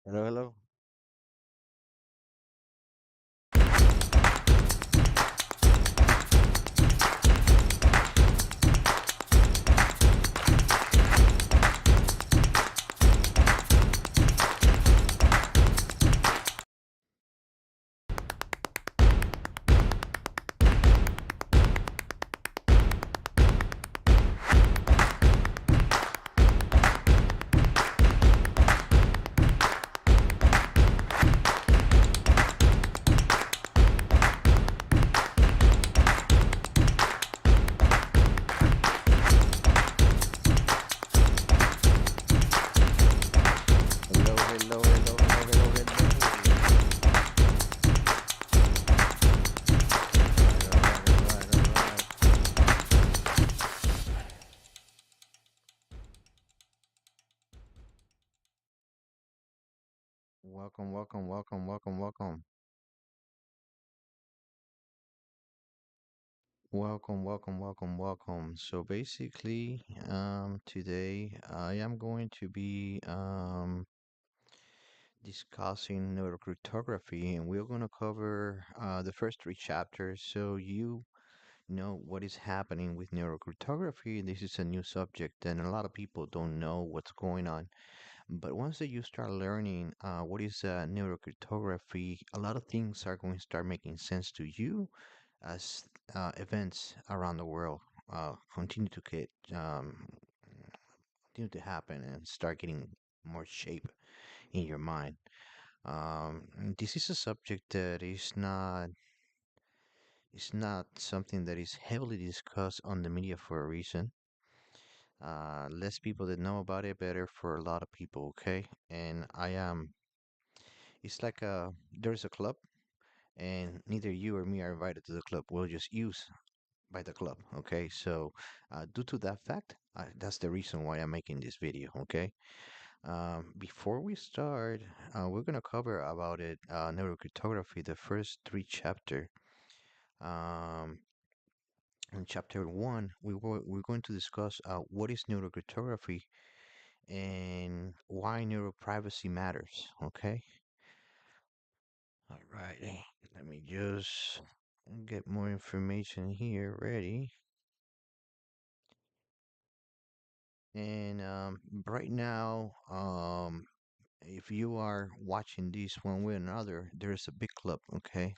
Hello, hello. Hello, hello, hello, hello, hello, hello. All right. Welcome, welcome, welcome, welcome, welcome. Welcome, welcome, welcome, welcome. So basically, today I am going to be discussing neurocryptography, and we're going to cover the first three chapters so you know what is happening with neurocryptography. This is a new subject, and a lot of people don't know what's going on. But once that you start learning what is neurocryptography, a lot of things are going to start making sense to you as events around the world continue to get continue to happen and start getting more shape in your mind. This is a subject that is not something that is heavily discussed on the media for a reason. Less people that know about it, better for a lot of people. Okay, and I am. It's like there's a club, and neither you or me are invited to the club. We'll just use by the club. Okay, so due to that fact, that's the reason why I'm making this video. Okay, before we start, we're gonna cover about it neurocryptography, the first three chapter. Um, in chapter one, we're going to discuss what is neurocryptography and why neuroprivacy matters. Okay, all right. Let me just get more information here ready. And right now, if you are watching this one way or another, there's a big club, okay?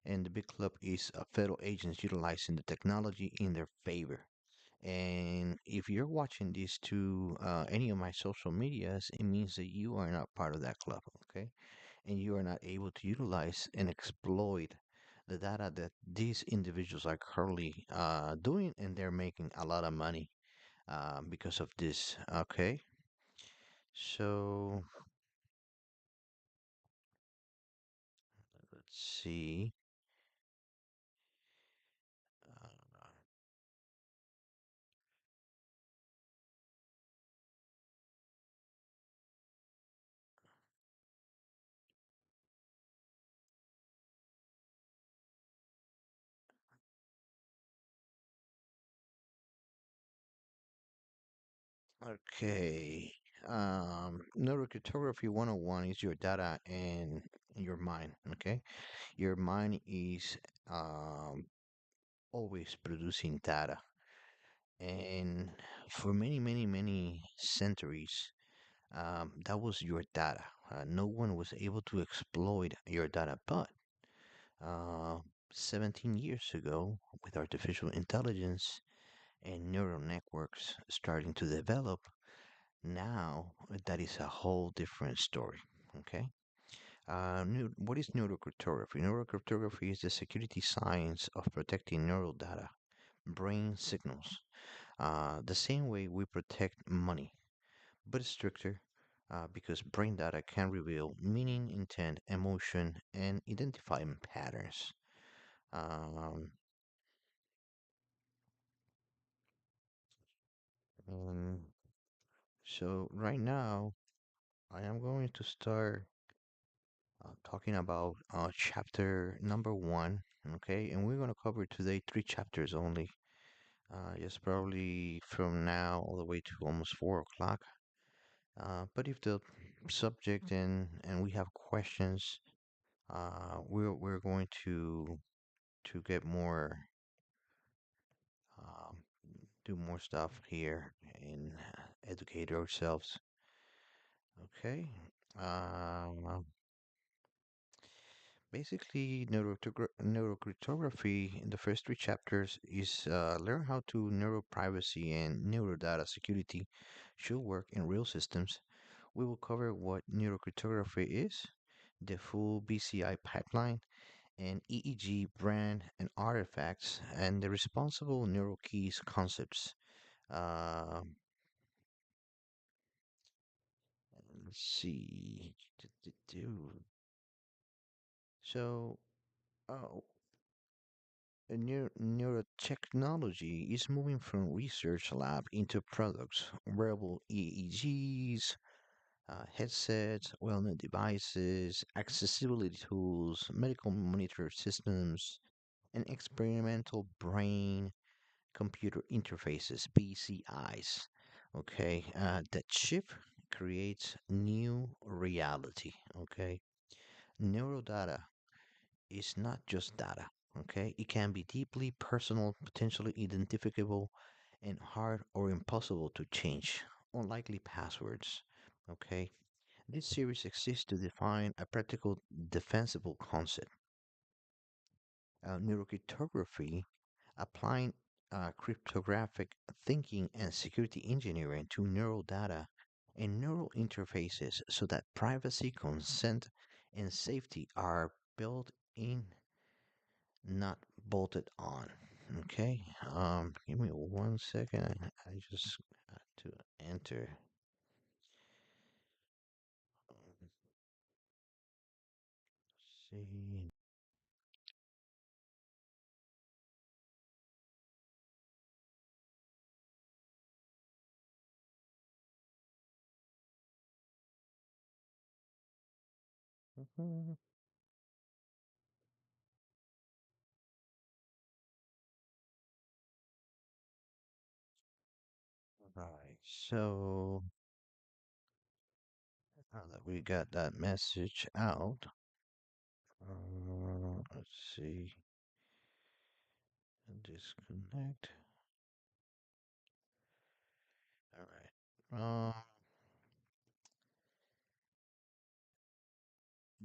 And the big club is federal agents utilizing the technology in their favor. And if you're watching this to any of my social medias, it means that you are not part of that club, okay? And you are not able to utilize and exploit the data that these individuals are currently doing, and they're making a lot of money because of this, okay? So let's see. Okay. Neurocartography 101 is your data and your mind, okay? Your mind is um, always producing data. And for many, many, many centuries, that was your data. No one was able to exploit your data. But uh, 17 years ago, with artificial intelligence and neural networks starting to develop, now that is a whole different story. Okay. What is neurocryptography? Neurocryptography is the security science of protecting neural data, brain signals, the same way we protect money, but stricter because brain data can reveal meaning, intent, emotion, and identify patterns. Um, and so right now, I am going to start talking about chapter number one. Okay, and we're going to cover today three chapters only. Just probably from now all the way to almost 4 o'clock. But if the subject and we have questions, we're going to get more um, do more stuff here and educate ourselves. Okay. Um, Basically, neurocryptography in the first three chapters is learn how to neuroprivacy and neurodata security should work in real systems. We will cover what neurocryptography is, the full BCI pipeline, and EEG brand and artifacts, and the responsible neural keys concepts. Uh, let's see. So, uh, neurotechnology is moving from research lab into products, wearable EEGs, headsets, wellness devices, accessibility tools, medical monitor systems, and experimental brain computer interfaces, BCIs. Okay, that chip creates new reality. Okay, neurodata is not just data. Okay, it can be deeply personal, potentially identifiable, and hard or impossible to change. Unlikely passwords. Okay, this series exists to define a practical, defensible concept. Neurocryptography, applying cryptographic thinking and security engineering to neural data and neural interfaces so that privacy, consent, and safety are built in, not bolted on. Okay, give me 1 second. I just got to enter. See. Mhm. Right. So now that we got that message out, let's see. Disconnect. All right.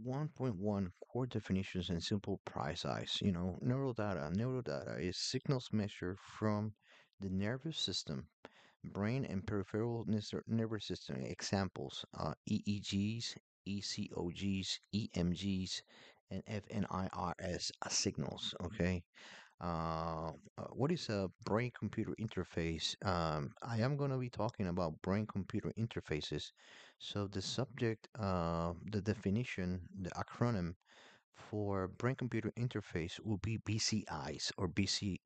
1.1 core definitions and simple price eyes. Neural data. Neural data is signals measured from the nervous system, brain and peripheral nervous system. Examples: EEGs, ECOGs, EMGs, and FNIRS signals. Okay. What is a brain-computer interface? I am going to be talking about brain-computer interfaces. So the subject, the definition, the acronym for brain-computer interface will be BCIs or BCI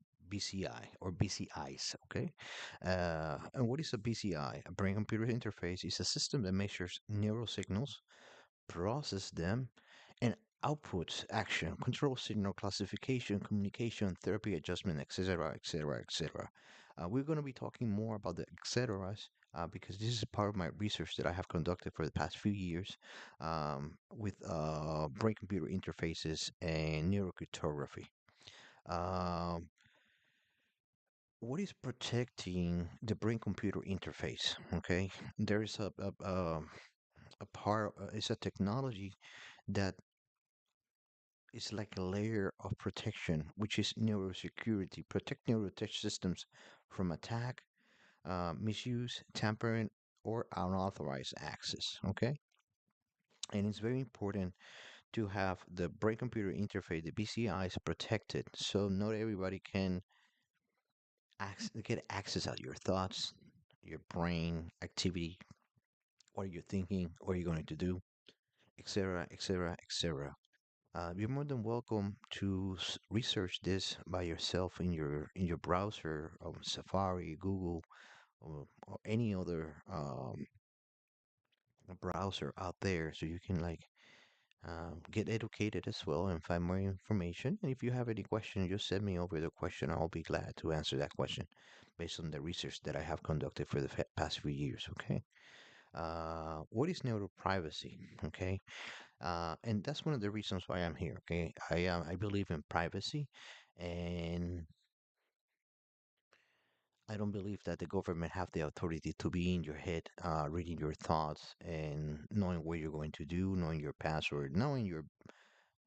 or BCIs. Okay. And what is a BCI? A brain-computer interface is a system that measures neural signals, process them, and outputs action, control signal classification, communication, therapy adjustment, etc., etc., etc. We're going to be talking more about the etceteras because this is part of my research that I have conducted for the past few years with brain-computer interfaces and neurocryptography. Um, what is protecting the brain-computer interface? Okay, there is a part, it's a technology that is like a layer of protection, which is neurosecurity. Protect neurotech systems from attack, misuse, tampering, or unauthorized access. Okay, and it's very important to have the brain computer interface, the BCIs, protected, so not everybody can get access to your thoughts, your brain activity, what you're thinking, what you're going to do, etc., etc., etc. You're more than welcome to research this by yourself in your browser, Safari, Google, or any other browser out there, so you can like get educated as well and find more information. And if you have any question, just send me over the question. I'll be glad to answer that question based on the research that I have conducted for the past few years. Okay. What is neuroprivacy? Okay, and that's one of the reasons why I'm here. Okay, I believe in privacy, and I don't believe that the government have the authority to be in your head, reading your thoughts and knowing what you're going to do, knowing your password, knowing your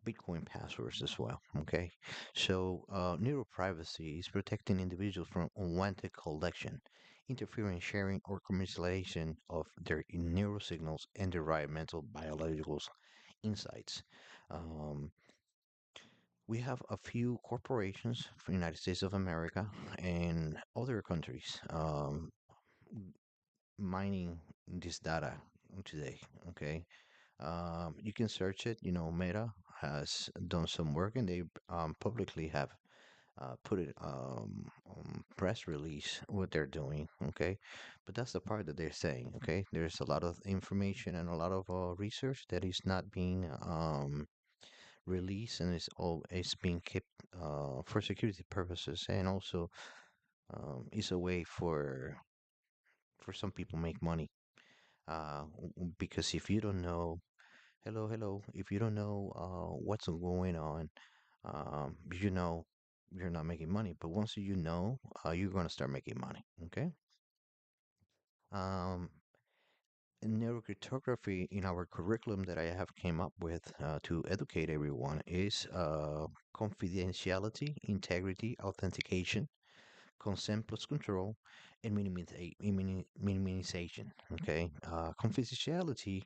Bitcoin passwords as well. Okay, so neuroprivacy is protecting individuals from unwanted collection, interfering, sharing, or commercialization of their neurosignals and derived mental biological insights. Um, we have a few corporations from the United States of America and other countries mining this data today. Okay, you can search it. You know, Meta has done some work, and they publicly have put it on press release what they're doing. Okay, but that's the part that they're saying. Okay, there's a lot of information and a lot of research that is not being released, and it's being kept for security purposes, and also it's a way for some people make money. Because if you don't know, hello, hello, if you don't know what's going on, you know you're not making money. But once you know, you're going to start making money. Okay. Um, Neurocryptography in our curriculum that I have came up with to educate everyone is confidentiality, integrity, authentication, consent plus control, and minimization. Okay. Confidentiality.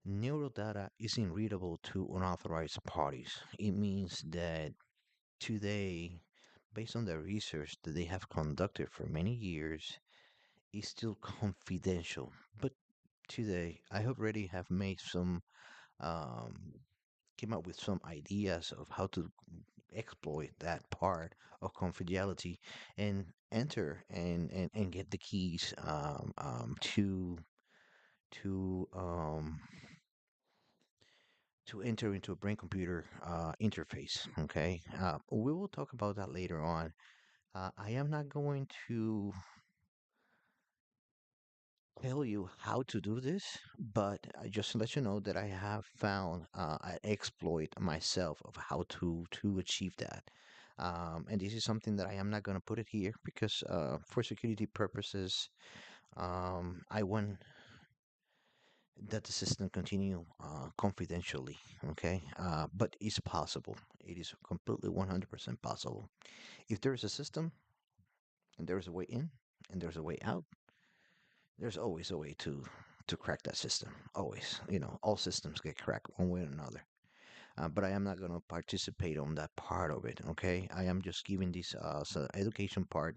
Neurodata isn't readable to unauthorized parties. It means that today, based on the research that they have conducted for many years, is still confidential. But today, I already have made some, um, came up with some ideas of how to exploit that part of confidentiality and enter and get the keys to to enter into a brain computer interface. Okay, we will talk about that later on. I am not going to tell you how to do this, but just to let you know that I have found an exploit myself of how to achieve that. And this is something that I am not going to put it here because for security purposes, I want that the system continue confidentially. Okay, but it's possible. It is completely 100% possible. If there is a system and there is a way in and there's a way out, there's always a way to crack that system. Always, all systems get cracked one way or another. But I am not going to participate on that part of it. Okay, I am just giving this education part,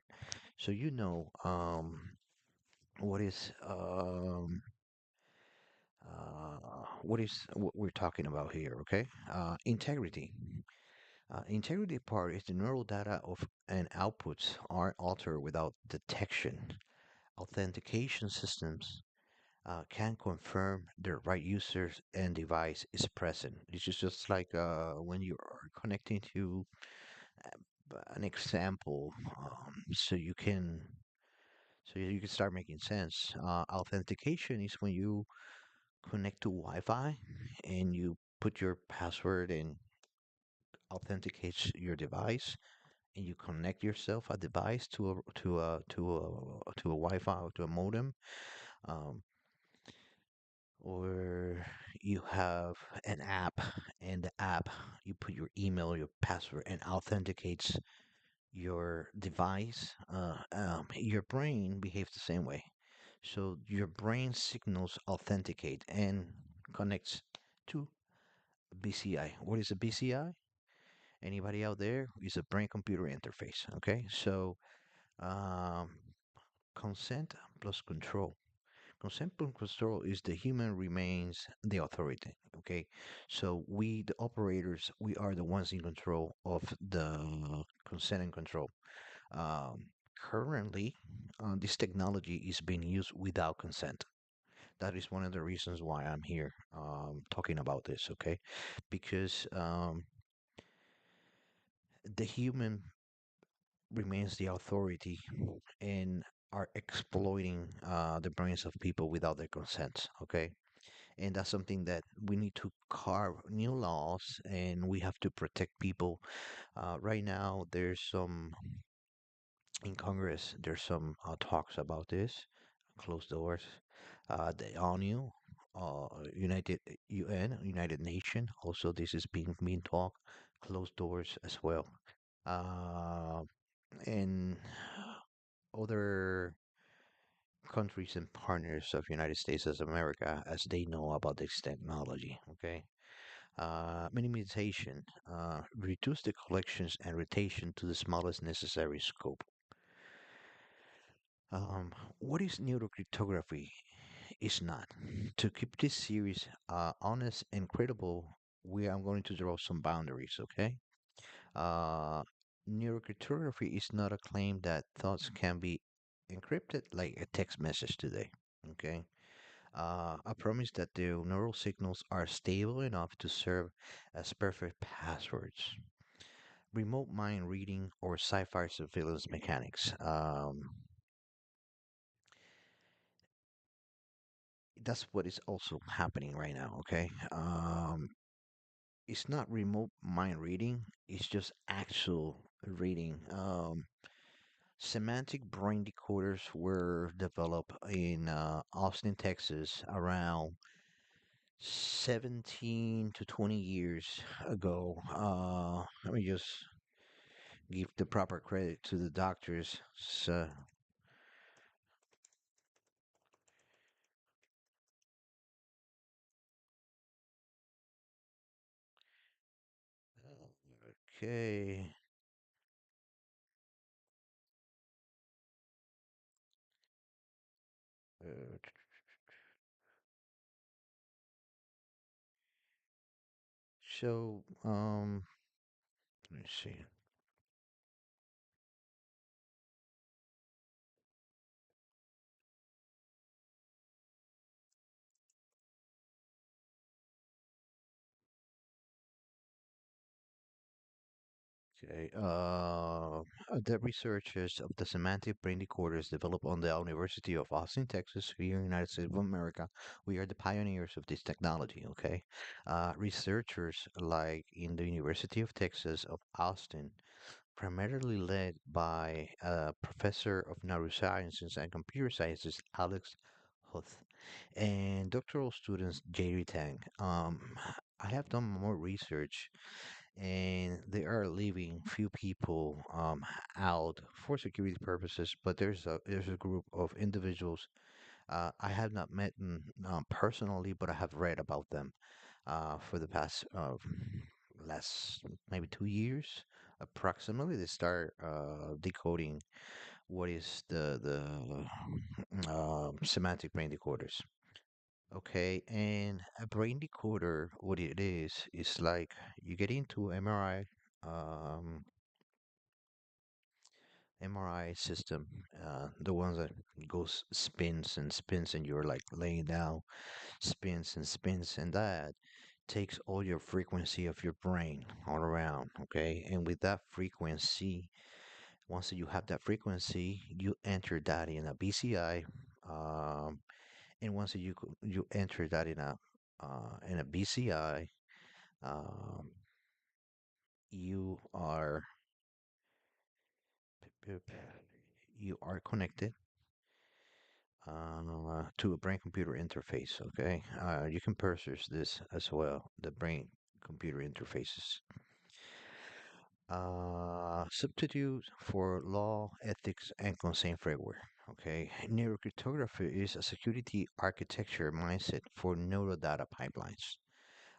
so what is what we're talking about here. Okay, integrity. Integrity part is the neural data of and outputs are altered without detection. Authentication systems can confirm the right users and device is present. This is just like when you are connecting to an example, so you can start making sense. Authentication is when you connect to Wi-Fi and you put your password and authenticates your device, and you connect yourself a device to a Wi-Fi or to a modem. Um, or you have an app, and the app, you put your email, your password, and authenticates your device. Your brain behaves the same way. So your brain signals authenticate and connects to BCI. What is a BCI? Anybody out there? It's a brain computer interface. Okay, so um, consent plus control. Consensual control is the human remains the authority. Okay, so we, the operators, we are the ones in control of the consent and control. Um, Currently, this technology is being used without consent. That is one of the reasons why I'm here talking about this. Okay, because the human remains the authority, and are exploiting the brains of people without their consent. Okay, and that's something that we need to carve new laws, and we have to protect people. Right now, there's some in Congress. There's some talks about this, closed doors. The ONU, United Nation. Also, this is being talked, closed doors as well. Uh, and other countries and partners of United States as America, as they know about this technology. Okay. Minimization, reduce the collections and rotation to the smallest necessary scope. Um, what is neurocryptography? Is not. To keep this series honest and credible, we are going to draw some boundaries, okay? Uh, Neurocryptography is not a claim that thoughts can be encrypted like a text message today, okay? I promise that the neural signals are stable enough to serve as perfect passwords. Remote mind reading or sci-fi surveillance mechanics. That's what is also happening right now. Okay, it's not remote mind reading; it's just actual reading. Semantic brain decoders were developed in Austin, Texas, around 17 to 20 years ago. Let me just give the proper credit to the doctors. So, okay. Uh, let me see. Okay. The researchers of the semantic brain decoders developed on the University of Austin, Texas, here in the United States of America. We are the pioneers of this technology. Okay. Researchers like in the University of Texas of Austin, primarily led by professor of neurosciences and computer sciences, Alex Huth, and doctoral students, Jerry Tang. I have done more research, and they are leaving few people out for security purposes. But there's a group of individuals I have not met them personally, but I have read about them for the past last maybe 2 years approximately. They start decoding what is the semantic brain decoders. Okay, and a brain decoder, what it is like you get into MRI system, the ones that goes spins and spins, and you're like laying down, spins and spins, and that takes all your frequency of your brain all around. Okay, and with that frequency, once you have that frequency, you enter that in a BCI, um, and once you enter that in a BCI, um, you are you are connected to a brain computer interface. Okay, you can purchase this as well. The brain computer interfaces. Substitute for law, ethics, and consent framework. Okay, neurocryptography is a security architecture mindset for neurodata pipelines.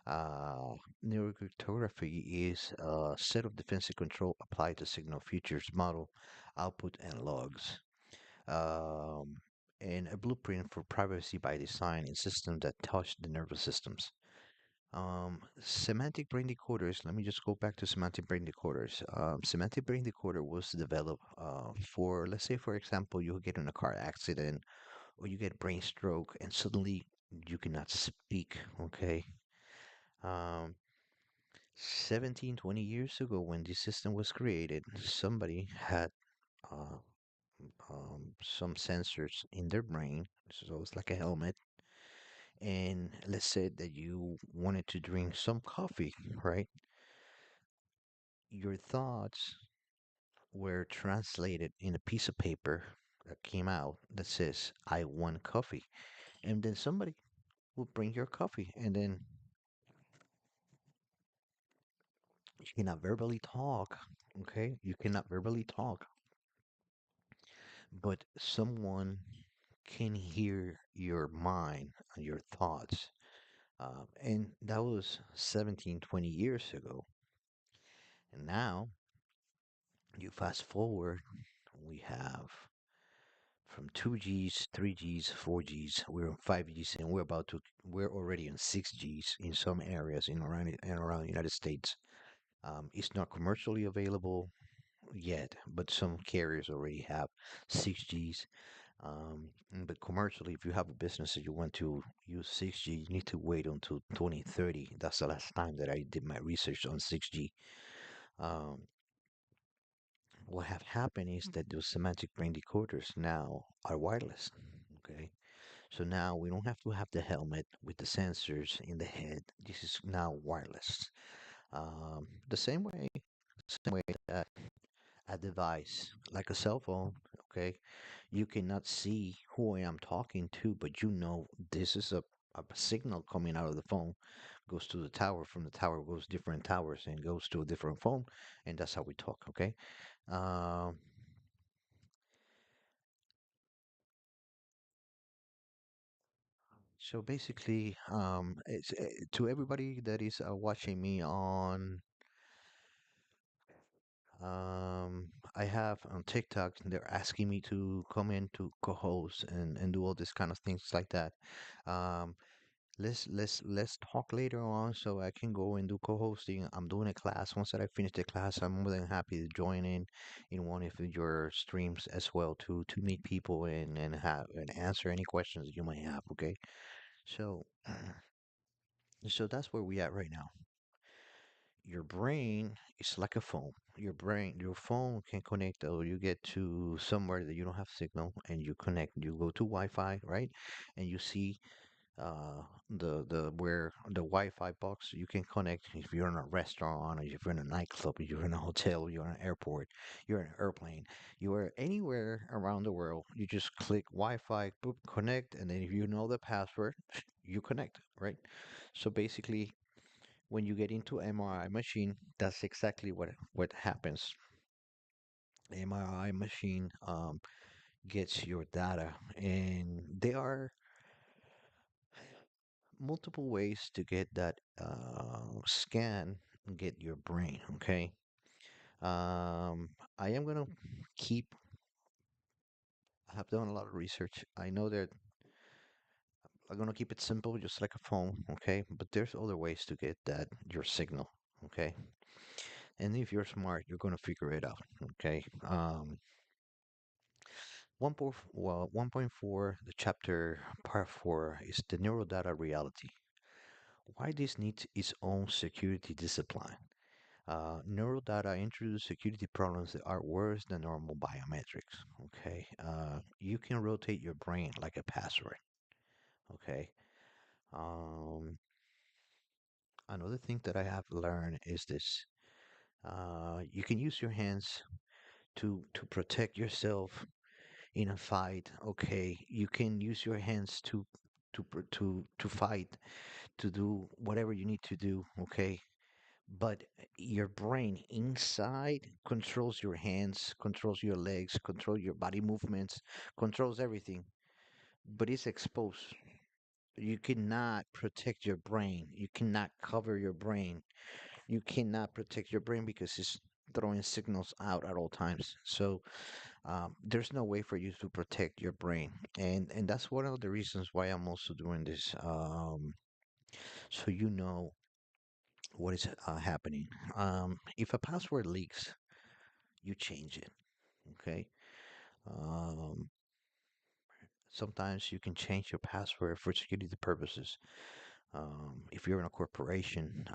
Uh, Neurocryptography is a set of defensive control applied to signal features, model, output, and logs. Um, and a blueprint for privacy by design in systems that touch the nervous systems. Semantic brain decoders. Let me just go back to semantic brain decoders. Semantic brain decoder was developed for, let's say, for example, you get in a car accident or you get brain stroke and suddenly you cannot speak. Okay. Um, 17, 20 years ago, when this system was created, somebody had uh, some sensors in their brain. So it's like a helmet. And let's say that you wanted to drink some coffee, right? Your thoughts were translated in a piece of paper that came out that says, I want coffee. And then somebody will bring your coffee. And then you cannot verbally talk. Okay? You cannot verbally talk, but someone can hear your mind and your thoughts. And that was 17, 20 years ago. And now you fast forward, we have from 2Gs, 3Gs, 4Gs, we're on 5Gs, and we're already on 6Gs in some areas in around the United States. It's not commercially available yet, but some carriers already have 6Gs. But commercially, if you have a business and you want to use 6G, you need to wait until 2030. That's the last time that I did my research on 6G. Um, what have happened is that those semantic brain decoders now are wireless. Okay, so now we don't have to have the helmet with the sensors in the head. This is now wireless. The same way that a device like a cell phone, okay, you cannot see who I am talking to, but you know this is a signal coming out of the phone, goes to the tower, from the tower goes different towers and goes to a different phone, and that's how we talk, okay? Um, so basically, to everybody that is watching me on, I have on TikTok, they're asking me to come in to co-host and do all this kind of things like that. Um, let's talk later on so I can go and do co-hosting. I'm doing a class. Once that I finish the class, I'm more than happy to join in one of your streams as well to meet people and have and answer any questions that you might have. Okay, so so that's where we at right now. Your brain is like a phone. Your phone can connect, or you get to somewhere that you don't have signal, and you connect. You go to Wi-Fi, right? And you see uh, the where the Wi-Fi box you can connect if you're in a restaurant, or if you're in a nightclub, or you're in a hotel, you're in an airport, you're in an airplane, you are anywhere around the world. You just click Wi-Fi, boop, connect, and then if you know the password, you connect, right? So basically, when you get into MRI machine, that's exactly what happens. MRI machine gets your data, and there are multiple ways to get that scan and get your brain. Okay. I am gonna keep. I have done a lot of research. I know that I'm gonna keep it simple, just like a phone. Okay, but there's other ways to get that your signal. Okay, and if you're smart, you're gonna figure it out. Okay. 1.4, the chapter part 4 is the neurodata reality. Why this needs its own security discipline. Neurodata introduce security problems that are worse than normal biometrics. Okay, you can rotate your brain like a password. Okay. Um, Another thing that I have learned is this: you can use your hands to protect yourself in a fight. Okay, you can use your hands to fight, to do whatever you need to do. Okay, but your brain inside controls your hands, controls your legs, controls your body movements, controls everything, but it's exposed. You cannot protect your brain. You cannot cover your brain. You cannot protect your brain because it's throwing signals out at all times. So there's no way for you to protect your brain, and that's one of the reasons why I'm also doing this. So you know what is happening. If a password leaks, you change it. Okay. Um, Sometimes you can change your password for security purposes. If you're in a corporation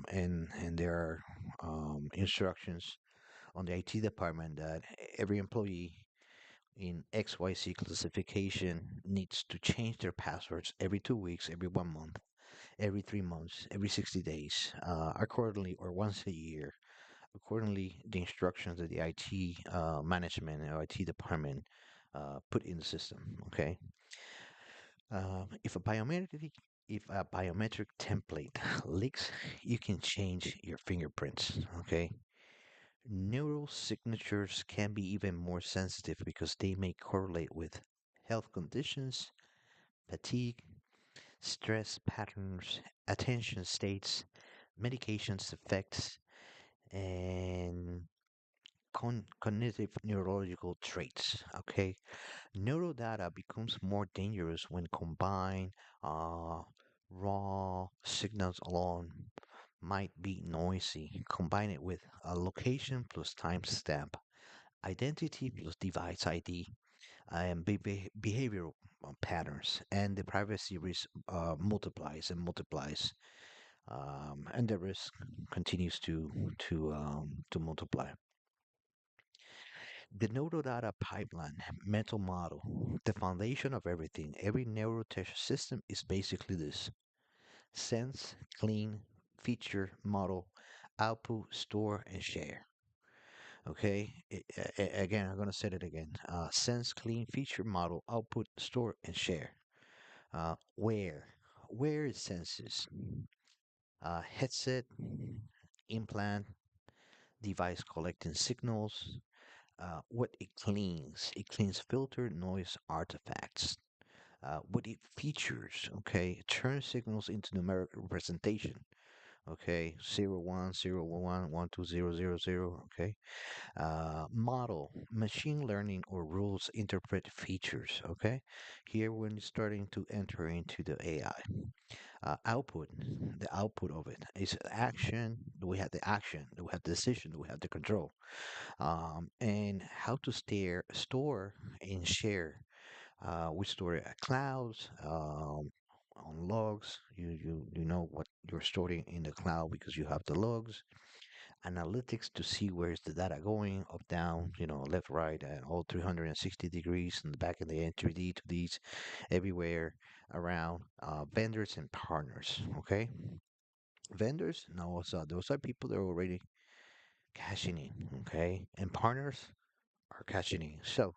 and there are instructions on the IT department that every employee in XYZ classification needs to change their passwords every 2 weeks, every 1 month, every 3 months, every 60 days, accordingly, or once a year, accordingly, the instructions that the IT management or IT department put in the system. Okay, if a biometric template leaks, you can change your fingerprints. Okay, neural signatures can be even more sensitive because they may correlate with health conditions, fatigue, stress patterns, attention states, medications effects, and cognitive neurological traits. Okay, neurodata becomes more dangerous when combined. Uh, Raw signals alone might be noisy. Combine it with a location plus timestamp, identity plus device ID, and behavioral patterns, and the privacy risk multiplies and multiplies, and the risk continues to multiply. The neurodata pipeline mental model, the foundation of everything, every neurotech system is basically this: sense, clean, feature, model, output, store, and share. Okay, again, I'm going to say it again: sense, clean, feature, model, output, store, and share. Where? Where is senses? Headset, implant, device collecting signals. What it cleans filter noise artifacts. What it features, okay, it turns signals into numeric representation. Okay, 0, 1, 0, 1, 1, 2, 0, 0, 0. Okay, model, machine learning or rules interpret features. Okay, here we're starting to enter into the AI. Output, the output of it is action. We have the action, we have the decision, we have the control, and how to store and share. We store it at clouds, on logs. You know what you're storing in the cloud because you have the logs. Analytics to see where's the data going, up, down, left, right, and all 360 degrees, and the back in the entry to these everywhere around. Vendors and partners. Okay, vendors, no, so those are people that are already cashing in. Okay, and partners are cashing in. So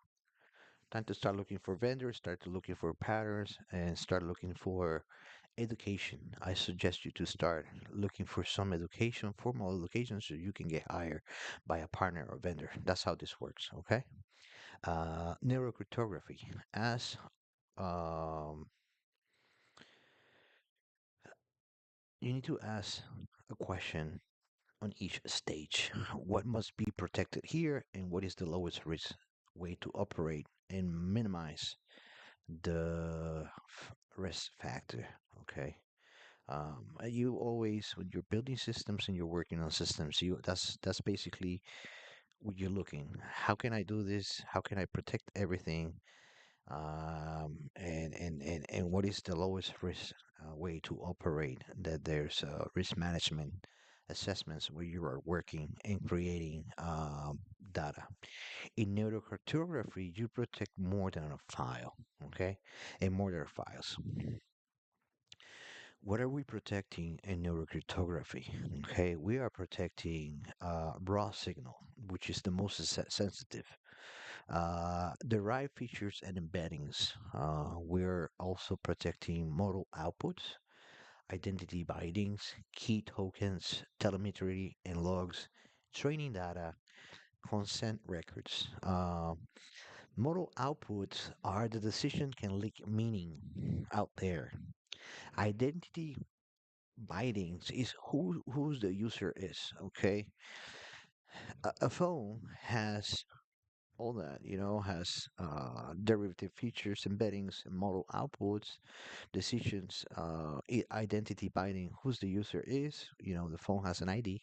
time to start looking for vendors, start to looking for patterns, and start looking for education. I suggest you to start looking for some education, formal education, so you can get hired by a partner or vendor. That's how this works. Okay. Neurocryptography. As um, You need to ask a question on each stage. What must be protected here, and what is the lowest risk way to operate and minimize the risk factor? Okay. You always, when you're building systems and you're working on systems, that's basically what you're looking. How can I do this? How can I protect everything? And what is the lowest risk way to operate? That there's risk management assessments where you are working and creating data. In neurocryptography, you protect more than a file, okay, and more than files. What are we protecting in neurocryptography? Okay, we are protecting raw signal, which is the most sensitive. Derived features and embeddings. We're also protecting model outputs, identity bindings, key tokens, telemetry and logs, training data, consent records. Model outputs are the decision can leak meaning out there. Identity bindings is who's the user is. Okay, a phone has all that, has derivative features, embeddings, and model outputs, decisions, identity binding, who's the user is. The phone has an ID.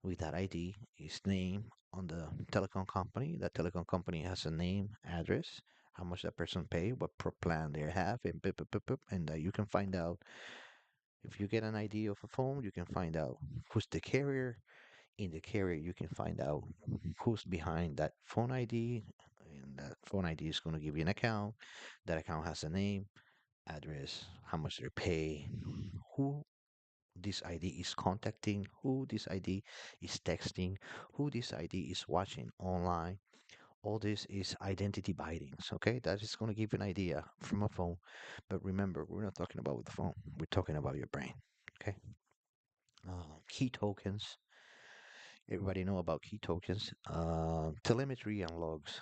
With that ID, his name on the telecom company. That telecom company has a name, address, how much that person pay, what plan they have, and pip, pip, pip, pip, and you can find out. If you get an ID of a phone, you can find out who's the carrier. In the carrier, you can find out who's behind that phone ID, That phone ID is going to give you an account. That account has a name, address, how much they pay, who this ID is contacting, who this ID is texting, who this ID is watching online. All this is identity bindings, okay? That is going to give you an idea from a phone. But remember, we're not talking about the phone. We're talking about your brain, okay? Key tokens. Everybody know about key tokens. Telemetry and logs.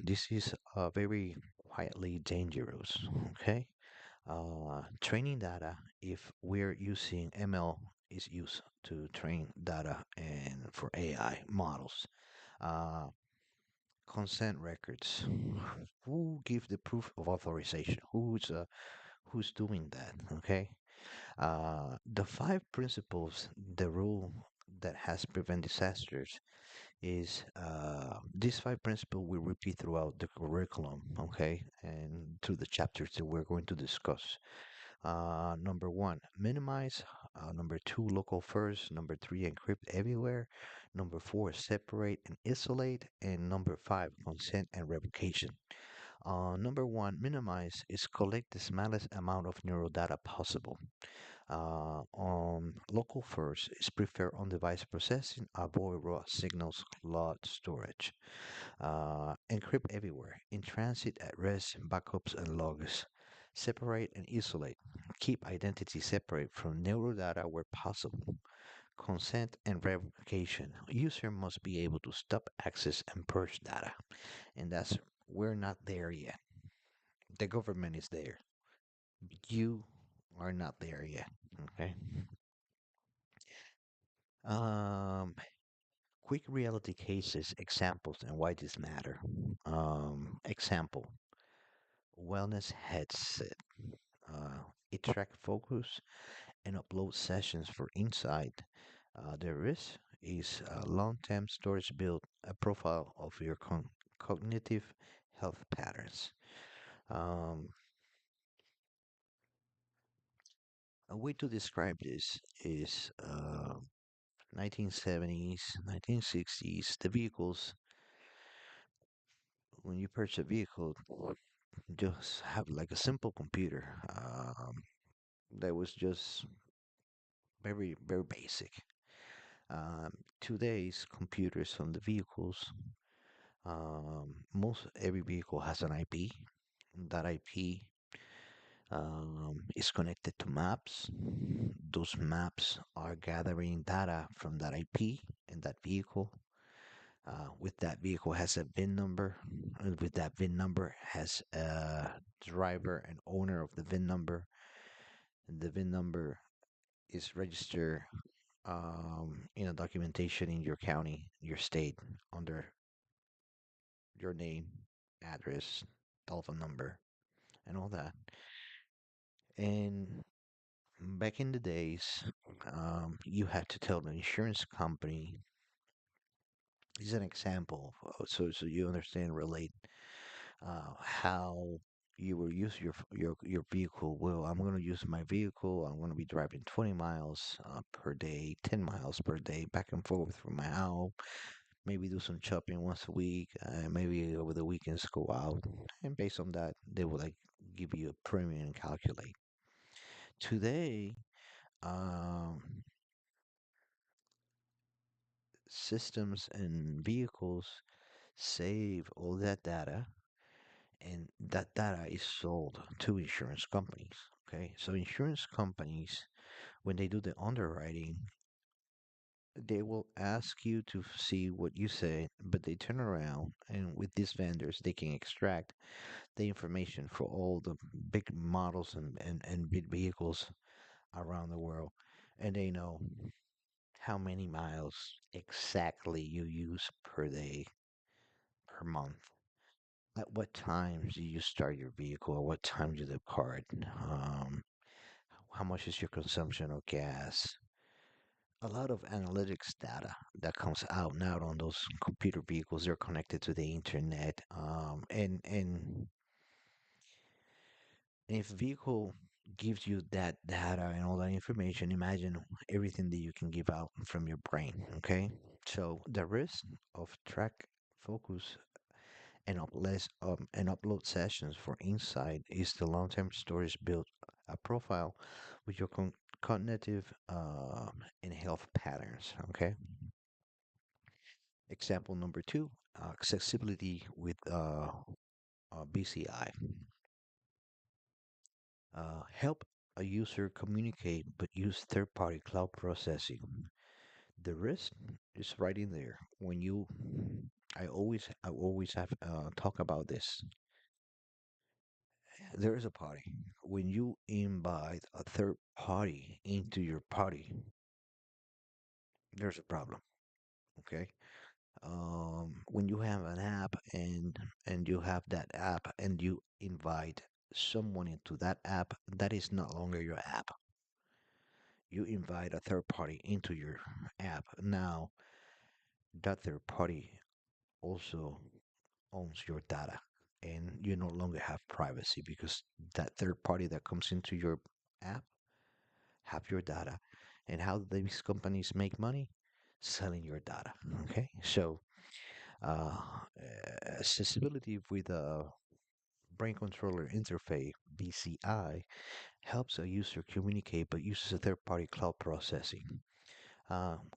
This is very quietly dangerous, okay? Training data, if we're using ML, is used to train data and for AI models. Uh, Consent records. Who give the proof of authorization? Who's doing that? Okay. The five principles, the rule that has prevent disasters is these five principles we repeat throughout the curriculum, okay, and through the chapters that we're going to discuss. Number one, minimize. Number two, local first. Number three, encrypt everywhere. Number four, separate and isolate. And number five, consent and revocation. Number one, minimize is collect the smallest amount of neurodata possible. On local first is prefer on-device processing, avoid raw signals, cloud storage. Encrypt everywhere, in transit, at rest, backups, and logs. Separate and isolate. Keep identity separate from neurodata where possible. Consent and revocation. User must be able to stop access and purge data. And that's, we're not there yet. The government is there. You are not there yet. Okay. Um, Quick reality cases, examples, and why this matter. Example: wellness headset. It track focus and upload sessions for insight. The risk is long-term storage build a profile of your cognitive health patterns. Um, a way to describe this is 1970s, 1960s. The vehicles, when you purchase a vehicle, just have like a simple computer that was just very, very basic. Um, Today's computers on the vehicles, most every vehicle has an IP. That IP is connected to maps. Those maps are gathering data from that IP and that vehicle. With that vehicle has a VIN number. And with that VIN number has a driver and owner of the VIN number. And the VIN number is registered in a documentation in your county, your state, under your name, address, telephone number, and all that. And back in the days, you had to tell the insurance company. This is an example, so you understand, relate how you will use your vehicle. Well, I'm going to use my vehicle. I'm going to be driving 20 miles per day, 10 miles per day, back and forth from my house. Maybe do some shopping once a week. Maybe over the weekends go out, and based on that, they will like give you a premium and calculate. Today, um, systems and vehicles save all that data, and that data is sold to insurance companies. Okay, so insurance companies, when they do the underwriting, they will ask you to see what you say, but they turn around and with these vendors, they can extract the information for all the big models and big vehicles around the world, and they know how many miles exactly you use per day, per month. At what times do you start your vehicle? At what time do you depart? How much is your consumption of gas? A lot of analytics data that comes out now on those computer vehicles. They're connected to the internet, and if a vehicle gives you that data and all that information, imagine everything that you can give out from your brain. Okay, so the risk of track, focus, and upload sessions for insight is the long-term storage build a profile with your cognitive and health patterns. Okay. Example number two, accessibility with BCI. Help a user communicate but use third-party cloud processing. The risk is right in there. When you, I always have talk about this. There is a party. When you invite a third party into your party, there's a problem. Okay. When you have an app and you have that app and you invite someone into that app, that is no longer your app. You invite a third party into your app. Now, that third party also owns your data and you no longer have privacy because that third party that comes into your app have your data. And how do these companies make money? Selling your data. Okay. So, uh, accessibility with a brain controller interface, BCI, helps a user communicate but uses a third party cloud processing.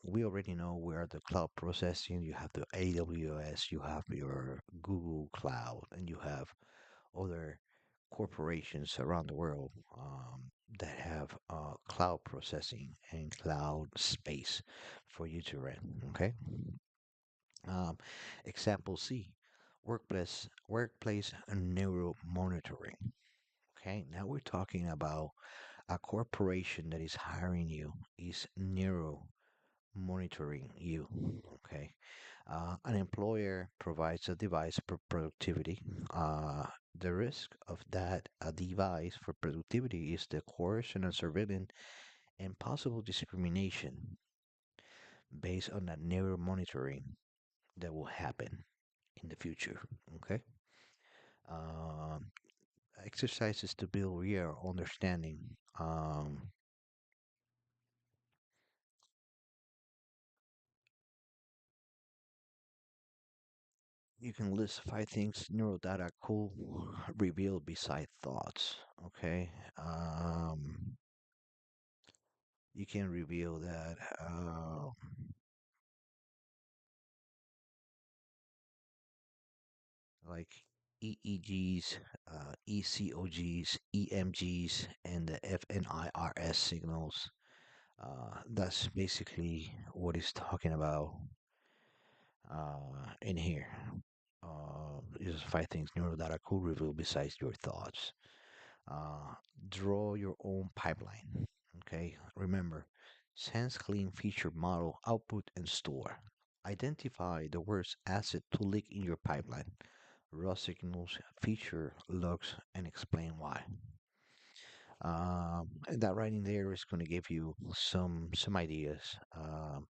We already know where the cloud processing, you have the AWS, you have your Google Cloud, and you have other corporations around the world that have cloud processing and cloud space for you to rent. Okay. Um, Example C, workplace neuro monitoring. Okay, now we're talking about a corporation that is hiring you is neuro monitoring you. Okay, an employer provides a device for productivity. The risk of that a device for productivity is the coercion and surveillance and possible discrimination based on that neuro monitoring that will happen in the future. Okay. Um, Exercises to build real understanding. You can list five things neurodata could reveal beside thoughts. Okay. You can reveal that like EEGs, ECOGs, EMGs, and the FNIRS signals. That's basically what he's talking about in here. Is five things neurodata could reveal besides your thoughts. Uh, Draw your own pipeline. Okay, remember, sense, clean, feature, model, output, and store. Identify the worst asset to leak in your pipeline. Raw signals, feature, logs, and explain why. And that writing there is going to give you some ideas. Uh,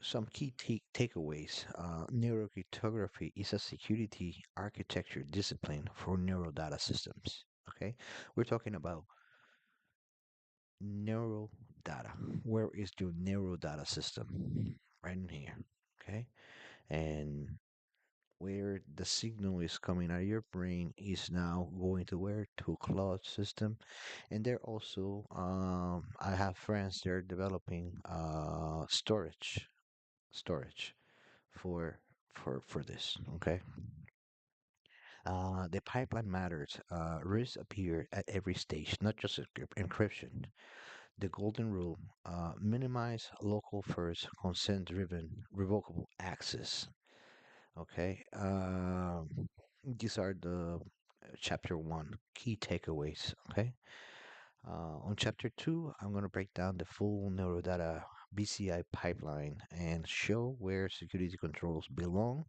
some key takeaways. Neurocryptography is a security architecture discipline for neurodata systems. Okay, we're talking about neurodata. Where is your neurodata system? Right in here. Okay, and where the signal is coming out of your brain is now going to where to a cloud system, and they're also I have friends they're developing storage for for this. Okay, the pipeline matters. Risks appear at every stage, not just encryption. The golden rule: minimize local first, consent-driven, revocable access. Okay, these are the chapter one key takeaways. Okay, on chapter two, I'm going to break down the full neurodata BCI pipeline and show where security controls belong.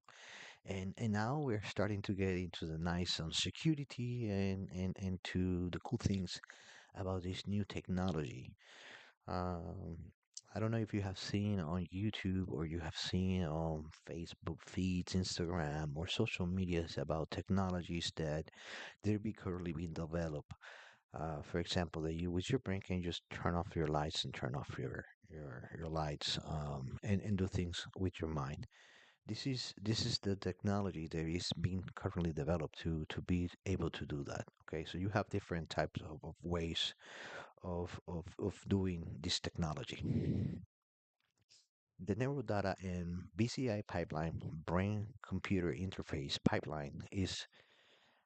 And now we're starting to get into the nice on security and to the cool things about this new technology. Um, I don't know if you have seen on YouTube or you have seen on Facebook feeds, Instagram, or social medias about technologies that they're be currently being developed. For example, that you with your brain can just turn off your lights and turn off your lights and do things with your mind. This is the technology that is being currently developed to be able to do that. Okay, so you have different types of ways of doing this technology. The neurodata and BCI pipeline, brain computer interface pipeline, is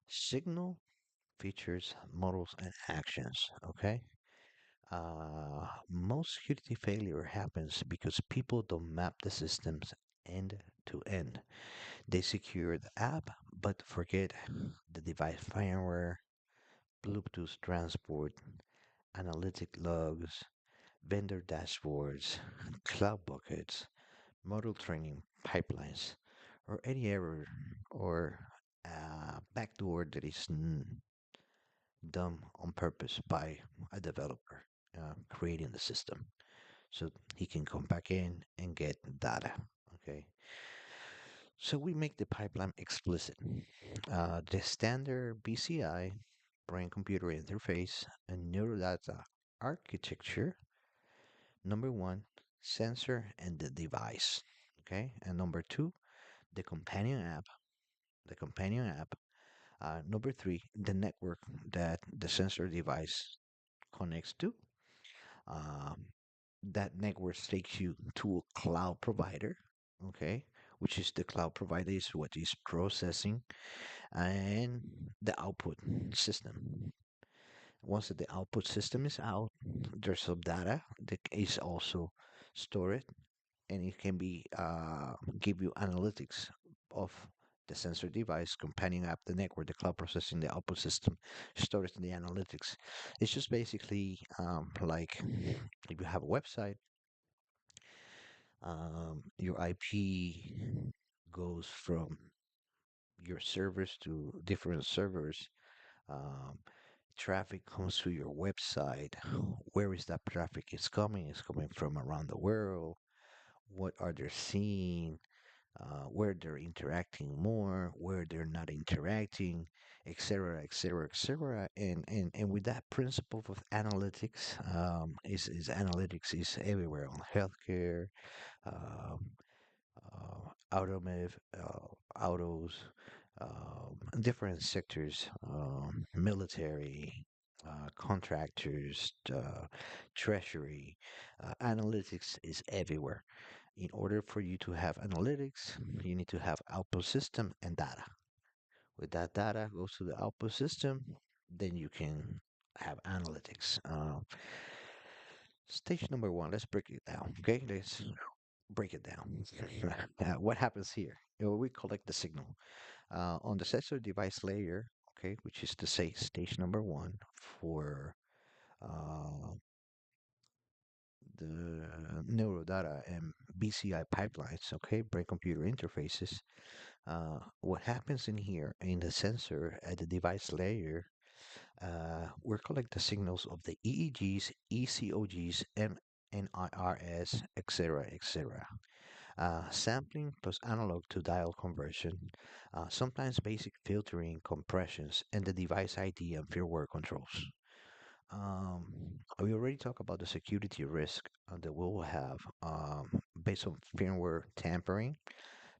signal, features, models, and actions. Okay. Most security failure happens because people don't map the systems end to end. They secure the app but forget the device firmware, Bluetooth transport, analytic logs, vendor dashboards, cloud buckets, model training pipelines, or any error or backdoor that is done on purpose by a developer creating the system. So he can come back in and get data. Okay. So we make the pipeline explicit. The standard BCI, brain computer interface, and neurodata architecture. Number one, sensor and the device. Okay. And number two, the companion app. The companion app. Number three, the network that the sensor device connects to. Um, that network takes you to a cloud provider, okay, which is the cloud provider is what is processing and the output system. Once the output system is out, there's some data that is also stored, and it can be give you analytics of the sensor device, companion app, the network, the cloud processing, the output system, storage, and the analytics. It's just basically like if you have a website, your IP goes from your servers to different servers. Um, Traffic comes to your website. Where is that traffic is coming? It's coming from around the world. What are they seeing? Where they're interacting more, where they're not interacting, etc., etc., etc. And with that principle of analytics, is analytics is everywhere on healthcare, um, automotive, autos, different sectors, military, contractors, treasury. Analytics is everywhere. In order for you to have analytics, you need to have output system and data. With that data goes to the output system, then you can have analytics. Stage number one, let's break it down. Okay, let's break it down. What happens here? We collect the signal on the sensor device layer, okay, which is to say stage number one for uh, the neurodata and BCI pipelines, okay, brain computer interfaces. What happens in here in the sensor at the device layer, we're collecting the signals of the EEGs, ECOGs, MNIRS, etc., etc. Sampling plus analog to dial conversion, sometimes basic filtering, compressions, and the device ID and firmware controls. Um, we already talked about the security risk that we'll have based on firmware tampering,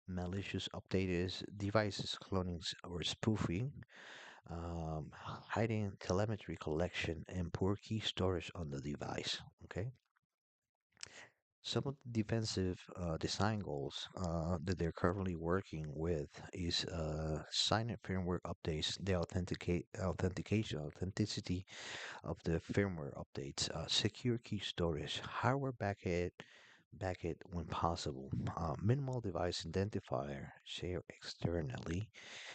malicious updates, devices cloning or spoofing, hiding telemetry collection, and poor key storage on the device. Okay. Some of the defensive design goals that they're currently working with is silent firmware updates, the authenticity of the firmware updates, secure key storage, hardware backend when possible, minimal device identifier share externally,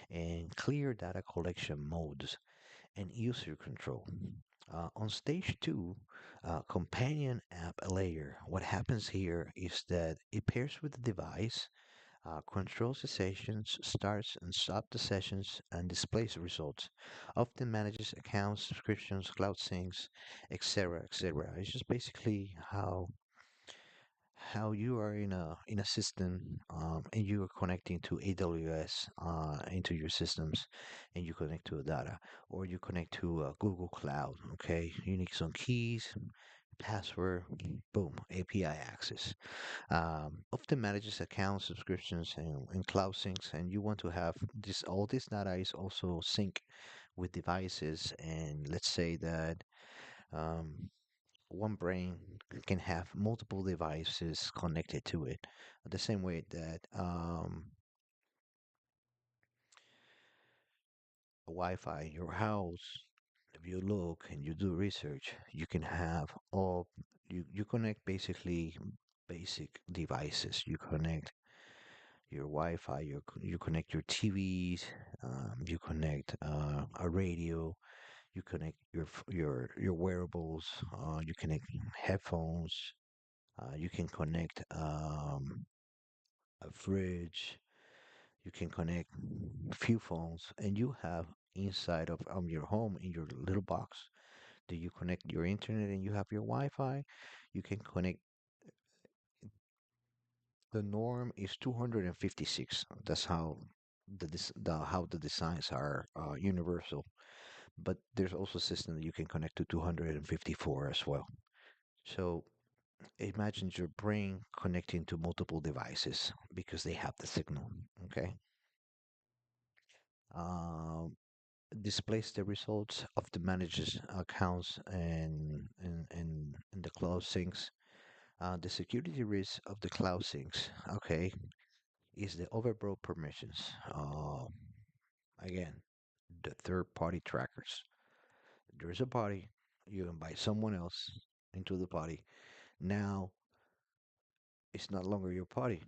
and clear data collection modes and user control. On stage two, companion app layer, what happens here is that it pairs with the device, controls the sessions, starts and stops the sessions, and displays the results. Often manages accounts, subscriptions, cloud syncs, etc., etc. It's just basically how you are in a system and you are connecting to AWS into your systems and you connect to the data or you connect to Google Cloud. Okay, you need some keys, password, boom, API access. Often manages accounts, subscriptions, and cloud syncs, and you want to have this all this data is also sync with devices. And let's say that um, one brain can have multiple devices connected to it, the same way that Wi-Fi in your house. If you look and you do research, you can have all you connect basically basic devices. You connect your Wi-Fi, you connect your TVs, you connect a radio, you connect your wearables, you connect headphones, you can connect a fridge, you can connect a few phones, and you have inside of your home in your little box. Do you connect your internet and you have your Wi-Fi? You can connect. The norm is 256. That's how the designs are universal. But there's also a system that you can connect to 254 as well. So imagine your brain connecting to multiple devices because they have the signal. Okay. Um, Displays the results of the manager's accounts and the cloud syncs. The security risk of the cloud syncs, okay, is the overbroad permissions. Again, the third-party trackers. There's a party, you invite someone else into the party. Now it's no longer your party.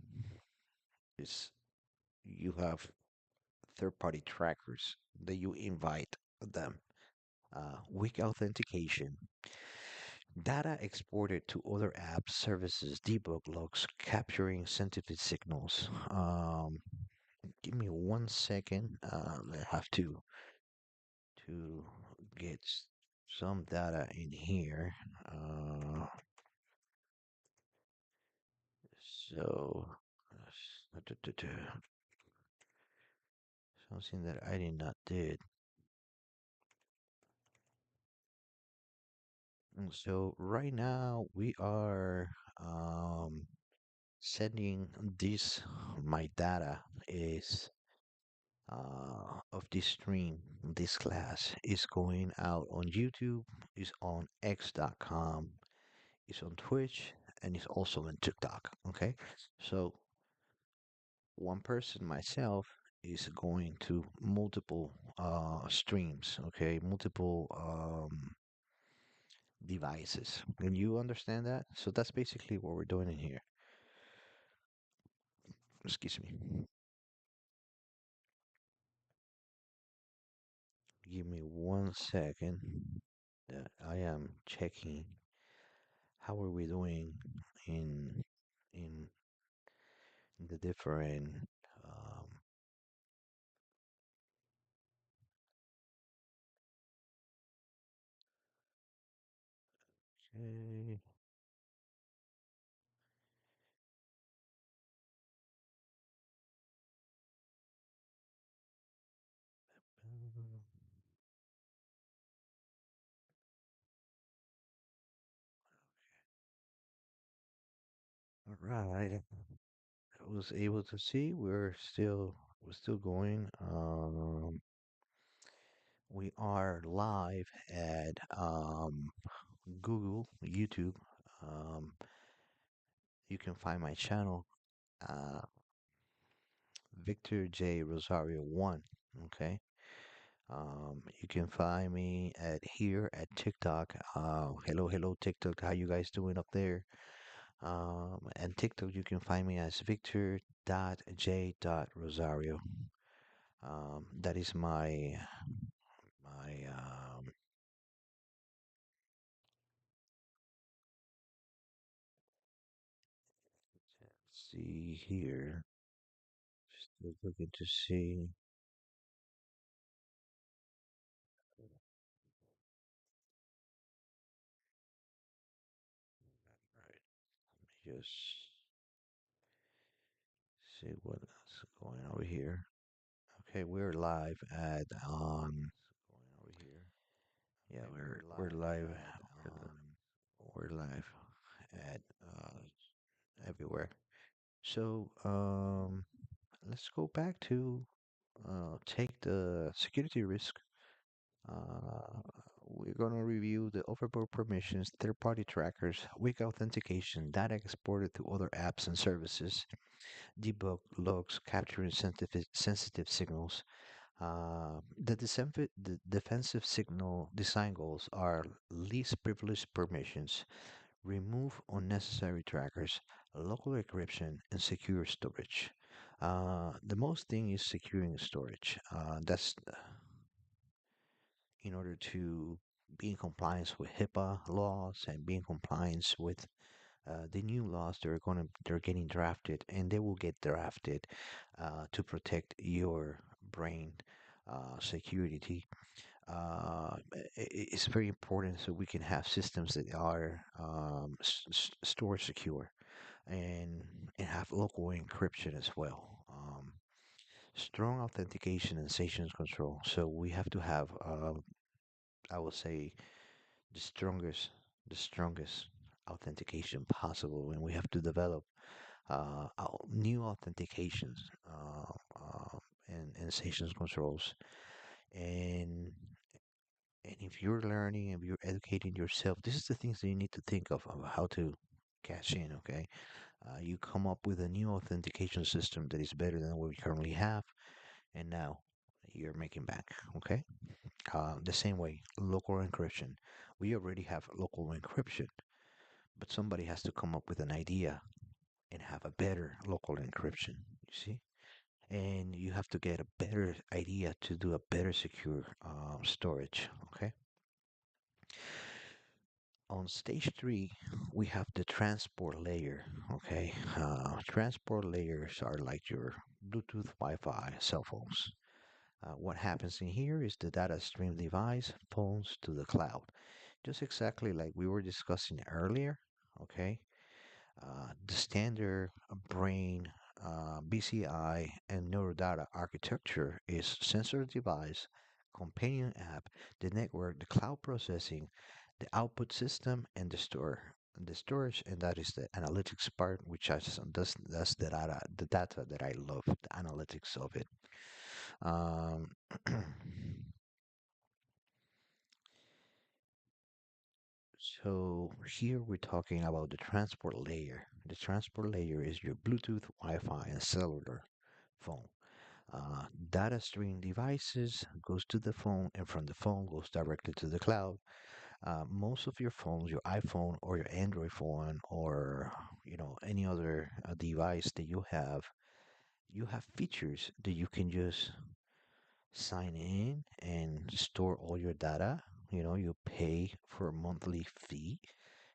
It's you have third-party trackers that you invite them. Weak authentication. Data exported to other apps, services, debug logs, capturing sensitive signals. Give me 1 second. I have to get some data in here. Uh, so something that I did not did. And so right now we are sending this my data is of this stream, this class is going out on YouTube, is on X.com, is on Twitch, and is also on TikTok. Okay, so one person, myself, is going to multiple streams. Okay, multiple devices. Can you understand that? So that's basically what we're doing in here. Excuse me. Give me 1 second. That I am checking how are we doing in in the different okay. All right. I was able to see we're still going. We are live at Google, YouTube. Um, you can find my channel, uh, Victor J Rosario 1. Okay. You can find me at here at TikTok. Hello TikTok. How you guys doing up there? And TikTok, you can find me as Victor.J.Rosario. That is my let's see here. Still looking to see. Right. Let me just see what is going over here. Okay, we're live at going over here. Yeah, we're live. We're live at everywhere. So let's go back to take the security risk. Uh, we're going to review the overboard permissions, third-party trackers, weak authentication, data exported to other apps and services, debug logs capturing sensitive signals. The defensive signal design goals are least privileged permissions, remove unnecessary trackers, local encryption, and secure storage. The most thing is securing storage. That's in order to be in compliance with HIPAA laws and be in compliance with the new laws they're getting drafted, and they will get drafted to protect your brain security. It's very important so we can have systems that are store secure and and have local encryption as well. Strong authentication and sessions control. So we have to have, I would say, the strongest, the strongest authentication possible, and we have to develop new authentications and sessions controls. And and if you're learning, if you're educating yourself, this is the things that you need to think of how to cash in. Okay, you come up with a new authentication system that is better than what we currently have, and now you're making back. Okay, the same way, local encryption. We already have local encryption, but somebody has to come up with an idea and have a better local encryption. You see, and you have to get a better idea to do a better secure storage. Okay. On stage three, we have the transport layer. Okay, transport layers are like your Bluetooth, Wi-Fi, cell phones. What happens in here is the data stream device phones to the cloud, just exactly like we were discussing earlier. Okay, the standard brain BCI and neurodata architecture is sensor device, companion app, the network, the cloud processing, the output system, and the storage, and that is the analytics part, which that's the data that I love, the analytics of it. Um, so here we're talking about the transport layer. The transport layer is your Bluetooth, Wi-Fi, and cellular phone. Data stream devices goes to the phone, and from the phone goes directly to the cloud. Most of your phones, your iPhone or your Android phone, or any other device that you have features that you can just sign in and store all your data. You pay for a monthly fee,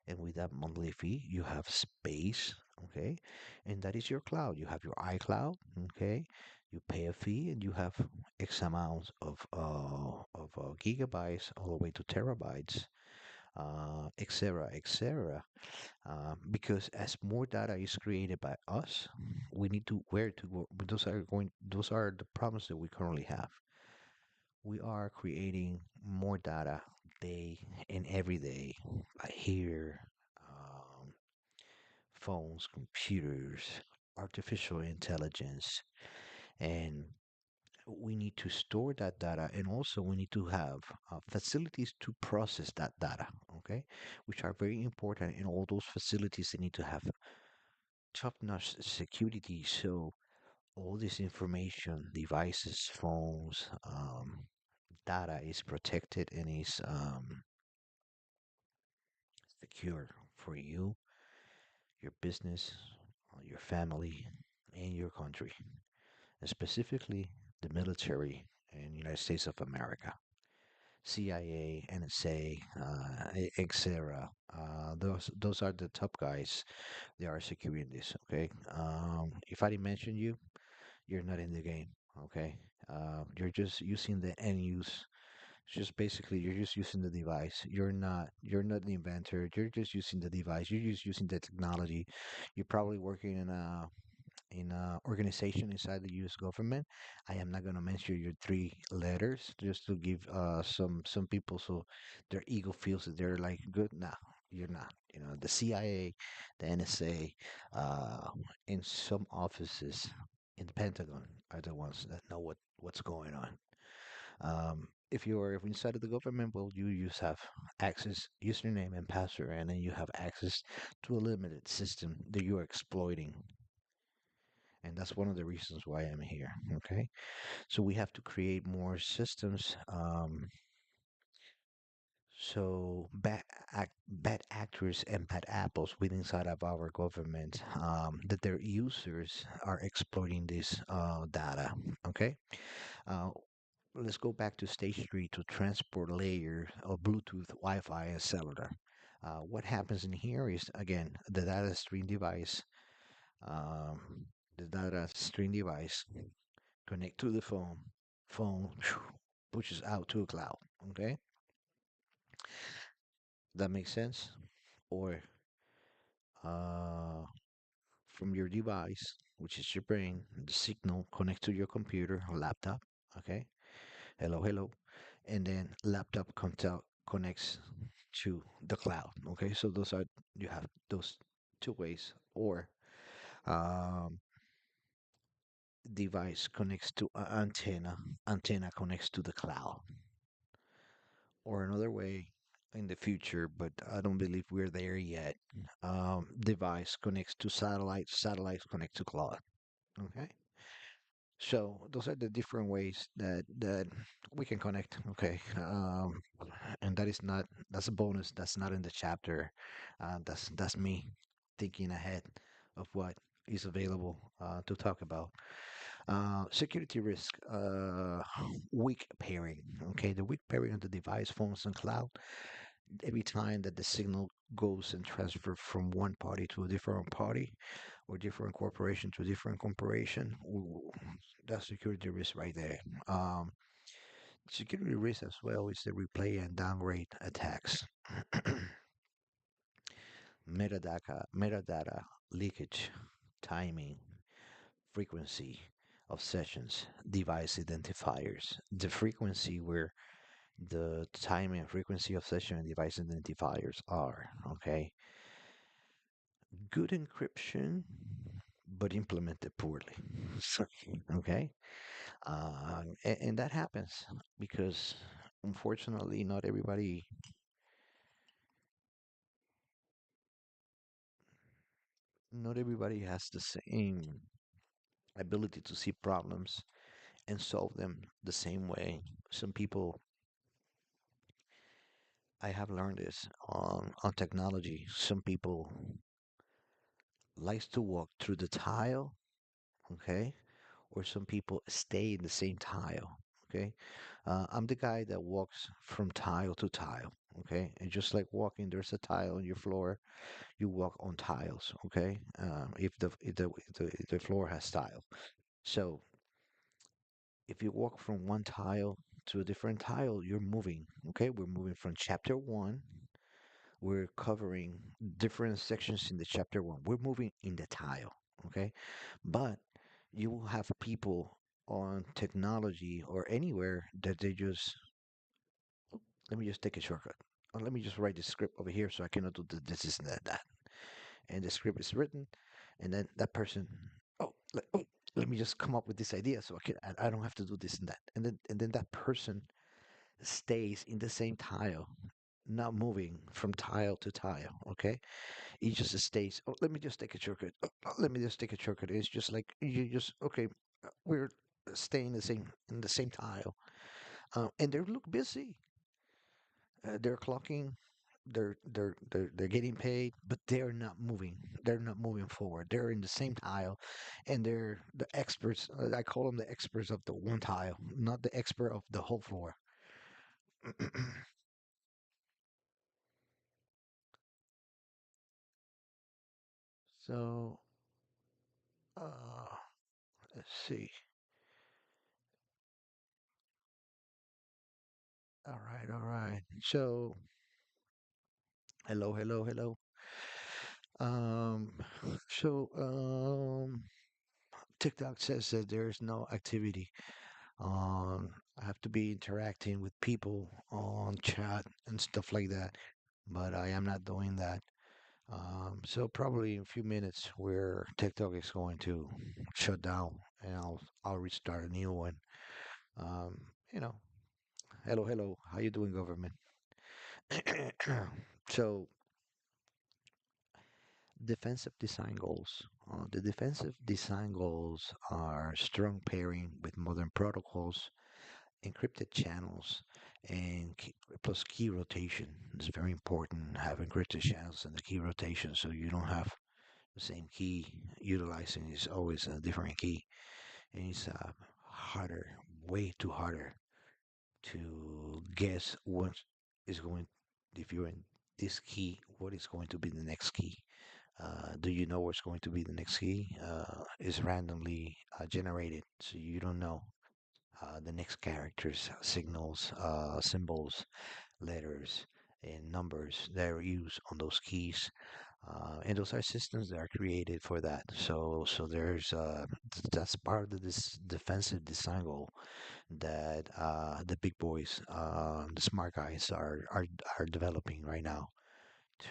and with that monthly fee, you have space, okay? And that is your cloud. You have your iCloud, okay? You pay a fee, and you have X amount of gigabytes all the way to terabytes, etc., etc. Because as more data is created by us, we need to where to go. Those are the problems that we currently have. We are creating more data day and every day by here, um, phones, computers, artificial intelligence, and we need to store that data, and also we need to have facilities to process that data, okay, which are very important. And all those facilities, they need to have top-notch security, so all this information, devices, phones, data is protected and is secure for you, your business, your family, and your country, and specifically the military in the United States of America. CIA, NSA, etc. Those are the top guys. They are securing this. Okay. If I didn't mention you, you're not in the game. Okay. You're just using the end use. It's just basically you're just using the device. You're not the inventor. You're just using the device. You're just using the technology. You're probably working in a organization inside the U.S. government. I am not going to mention your three letters just to give some people so their ego feels that they're like good. Nah, You're not. You know, the CIA, the NSA, uh, in some offices in the Pentagon are the ones that know what's going on. If you're inside of the government, well, you just have access, username and password, and then you have access to a limited system that you are exploiting. And that's one of the reasons why I'm here. Okay. So we have to create more systems. So bad actors and bad apples within inside of our government, that their users are exploiting this data. Okay. Uh, let's go back to stage three, to transport layer of Bluetooth, Wi-Fi, and cellular. What happens in here is, again, the data stream device. Um, the data stream device connect to the phone. Phone pushes out to a cloud. Okay, that makes sense. Or uh, from your device, which is your brain, the signal connects to your computer or laptop. Okay, hello, hello, and then laptop connects to the cloud. Okay, so those are, you have those two ways. Or um, device connects to antenna, antenna connects to the cloud. Or another way in the future, but I don't believe we're there yet. Device connects to satellite, satellites connect to cloud. Okay, so those are the different ways that we can connect. Okay, and that is not, that's a bonus. That's not in the chapter. That's me thinking ahead of what is available to talk about. Security risk, weak pairing. Okay, the weak pairing of the device, phones, and cloud. Every time that the signal goes and transfer from one party to a different party, or different corporation to a different corporation, ooh, that's security risk right there. Um, Security risk as well is the replay and downgrade attacks. Metadata leakage, timing, frequency of sessions, device identifiers. The frequency where the timing and frequency of session and device identifiers are. Okay, good encryption, but implemented poorly. Okay, and that happens because unfortunately not everybody has the same ability to see problems and solve them the same way. Some people, I have learned this on technology. Some people likes to walk through the tile, okay, or some people stay in the same tile. Okay, I'm the guy that walks from tile to tile. Okay, and just like walking, there's a tile on your floor. You walk on tiles. Okay, if the floor has tile. So if you walk from one tile to a different tile, you're moving. Okay, we're moving from chapter one. We're covering different sections in the chapter one. We're moving in the tile. Okay, but you will have people on technology or anywhere that they just, let me just take a shortcut. Or let me just write the script over here so I cannot do this and that. And the script is written, and then that person, let me just come up with this idea so I don't have to do this and that. And then that person stays in the same tile, not moving from tile to tile. Okay, he just stays. Oh, let me just take a shortcut. Let me just take a shortcut. It's just like you just, okay. We're staying in the same tile, and they look busy. They're clocking. They're getting paid, but they're not moving. They're not moving forward. They're in the same tile, and they're the experts. I call them the experts of the one tile, not the expert of the whole floor. So, uh, let's see. All right, all right. So, hello, hello, hello. Um, so, TikTok says that there's no activity. I have to be interacting with people on chat and stuff like that. but I am not doing that. So probably in a few minutes, where TikTok is going to shut down, and I'll restart a new one. Um, you know, hello, hello, how you doing, government? So defensive design goals. The defensive design goals are strong pairing with modern protocols, encrypted channels, and plus key rotation. It's very important have encrypted channels and the key rotation so you don't have the same key utilizing is always a different key, and it's harder, way too harder to guess what is going. If you're in this key, what is going to be the next key? Do you know what's going to be the next key? Is randomly generated, so you don't know the next characters, signals, symbols, letters, and numbers that are used on those keys. And those are systems that are created for that. So there's that's part of this defensive design goal that the big boys, the smart guys, are developing right now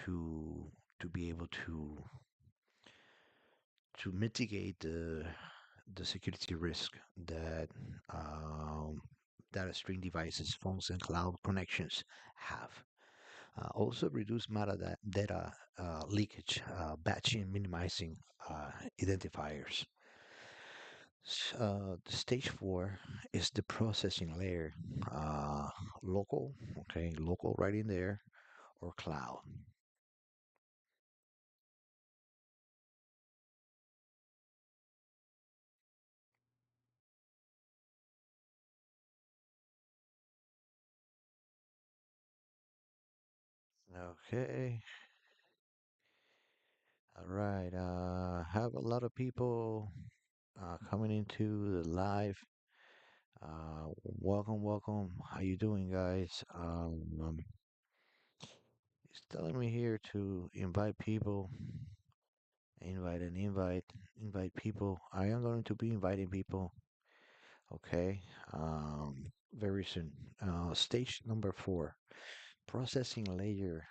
to be able to mitigate the security risk that um, data stream devices, phones, and cloud connections have. Also, reduce metadata data leakage, batching, minimizing identifiers. The stage four is the processing layer, uh, local, okay, local right in there, or cloud. Okay, all right. Have a lot of people coming into the live. Welcome, welcome. How you doing, guys? It's telling me here to invite people, invite and invite people. I am going to be inviting people. Okay. Very soon. Stage number four, processing layer,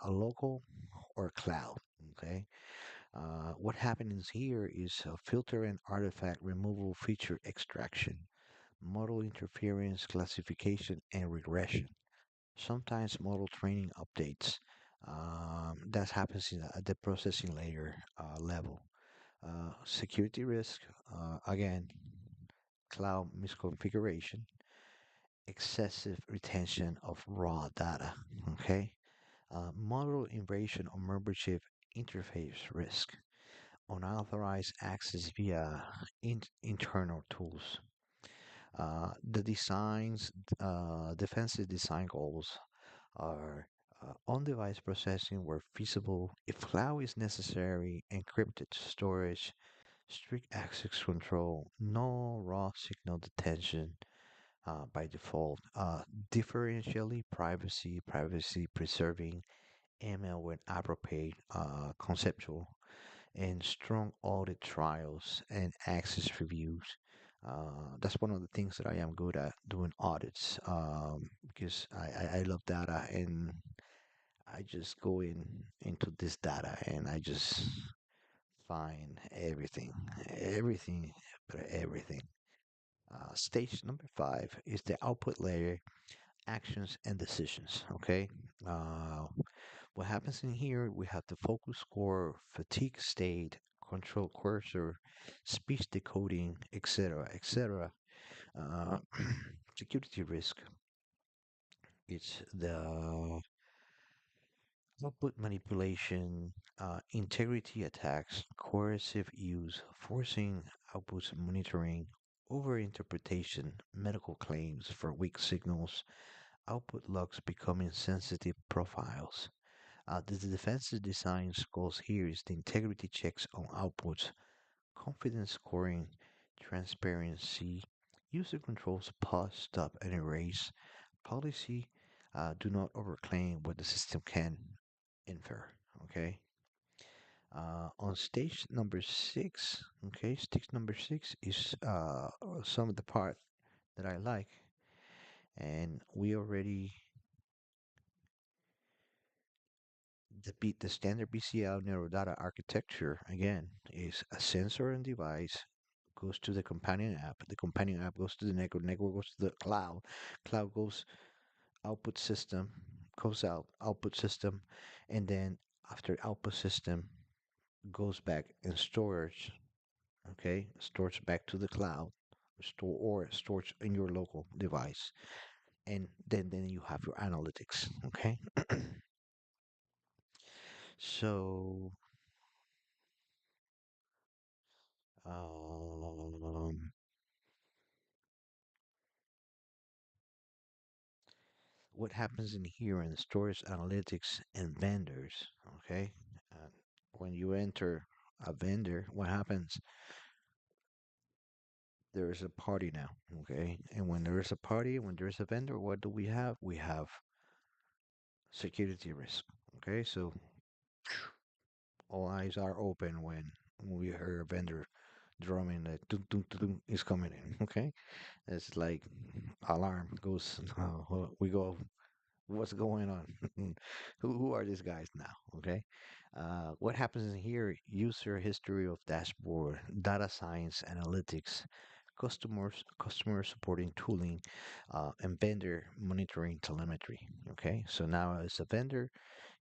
a local or cloud. Okay. What happens here is filter and artifact removal, feature extraction, model interference, classification, and regression. Sometimes model training updates. That happens at the processing layer level. Security risk, again, cloud misconfiguration, excessive retention of raw data. Okay. Model invasion or membership interface risk, unauthorized access via internal tools. The defensive design goals are on-device processing where feasible, if cloud is necessary, encrypted storage, strict access control, no raw signal detention by default, differentially privacy preserving, ML when appropriate, conceptual, and strong audit trials and access reviews. That's one of the things that I am good at doing audits because I love data and I just go into this data and I just find everything, but everything. Stage number five is the output layer, actions and decisions. Okay. Uh, what happens in here? We have the focus score, fatigue state, control cursor, speech decoding, etc., etc. Uh, security risk. It's the output manipulation, integrity attacks, coercive use, forcing outputs monitoring, overinterpretation, medical claims for weak signals, output logs becoming sensitive profiles. The defensive design goals here is the integrity checks on outputs, confidence scoring, transparency, user controls pause, stop, and erase, policy, do not overclaim what the system can infer. Okay. On stage number six, okay, stage number six is some of the part that I like, and we already The standard BCI neurodata architecture, again, is a sensor and device goes to the companion app. The companion app goes to the network. Network goes to the cloud. Cloud goes output system, goes out output system, and then after output system goes back in storage. Okay, stores back to the cloud, store or stores in your local device, and then you have your analytics. Okay, so um, what happens in here in storage analytics and vendors? Okay, uh, when you enter a vendor, what happens? There is a party now. Okay, and when there is a party, when there is a vendor, what do we have? We have security risk. Okay, so all eyes are open when we hear a vendor drumming that tung, tung, tung, tung is coming in. Okay, it's like alarm goes. We go. What's going on? Who are these guys now? Okay, what happens in here? User history of dashboard, data science, analytics, customer supporting tooling, and vendor monitoring telemetry. Okay, so now as a vendor,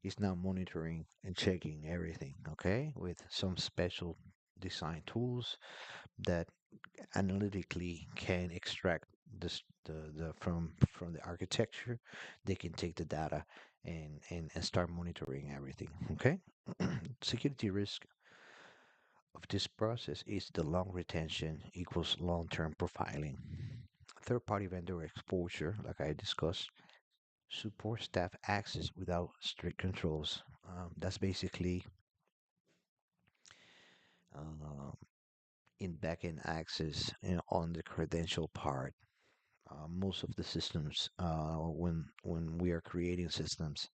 he's now monitoring and checking everything. Okay, with some special design tools that analytically can extract the from the architecture. They can take the data and start monitoring everything. Okay, security risk of this process is the long retention equals long-term profiling. Third-party vendor exposure, like I discussed, support staff access without strict controls. That's basically uh, in backend access on the credential part. Most of the systems, when we are creating systems,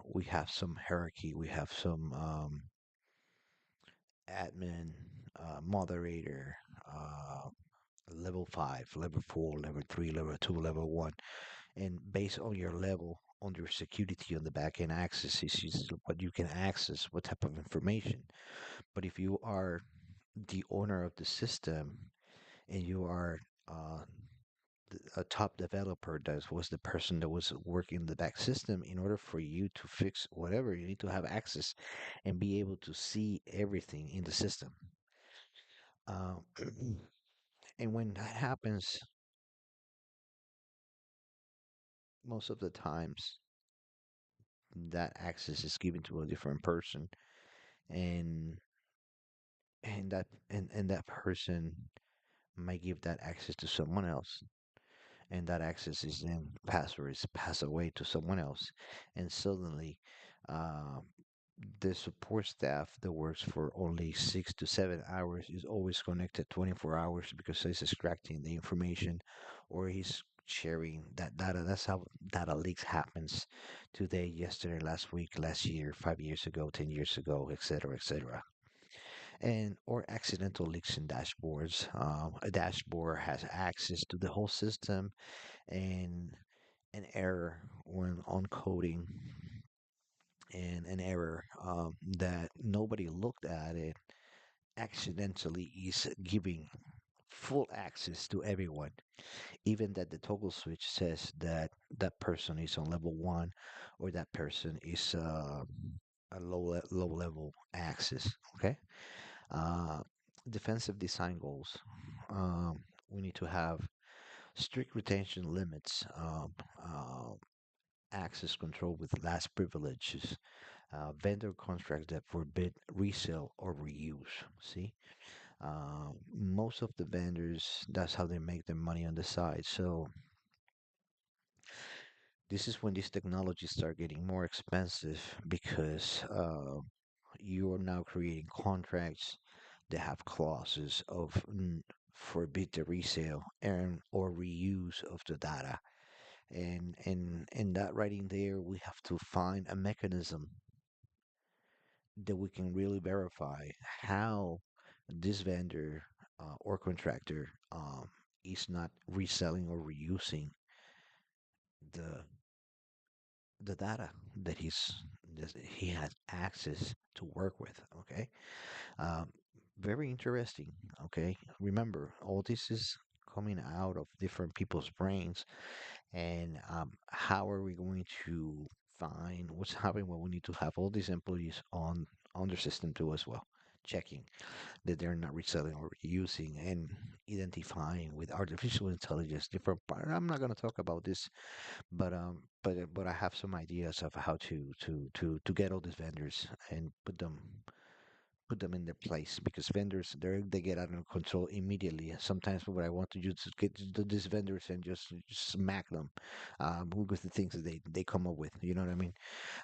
we have some hierarchy. We have some admin, moderator, level 5, level 4, level 3, level 2, level 1, and based on your level, on your security on the backend access is what you can access, what type of information. But if you are the owner of the system and you are uh, a top developer, that was the person that was working the back system, in order for you to fix whatever, you need to have access and be able to see everything in the system. Uh, and when that happens, most of the times that access is given to a different person, and and that person might give that access to someone else, and that access is then passed away to someone else, and suddenly uh, the support staff that works for only 6 to 7 hours is always connected 24 hours because he's extracting the information or he's sharing that data. That's how data leaks happens today, yesterday, last week, last year, 5 years ago, 10 years ago, etc., etc. And or accidental leaks in dashboards. A dashboard has access to the whole system, and an error when on coding and an error that nobody looked at it accidentally is giving full access to everyone, even that the toggle switch says that that person is on level 1 or that person is a low level access. Okay, uh, defensive design goals. We need to have strict retention limits, access control with last privileges, vendor contracts that forbid resale or reuse. See, most of the vendors, that's how they make their money on the side. So this is when these technologies start getting more expensive because you are now creating contracts that have clauses of forbid the resale and or reuse of the data. And that writing there, we have to find a mechanism that we can really verify how this vendor or contractor is not reselling or reusing the the data that that he has access to work with. Okay, um, very interesting. Okay, remember all this is coming out of different people's brains, and how are we going to find what's happening when we need to have all these employees on their system too as well, checking that they're not reselling or using and identifying with artificial intelligence different part. I'm not going to talk about this, but I have some ideas of how to get all these vendors and put them in their place, because vendors they get out of control immediately. Sometimes what I want to do is get to these vendors and just smack them with the things that they come up with. You know what I mean?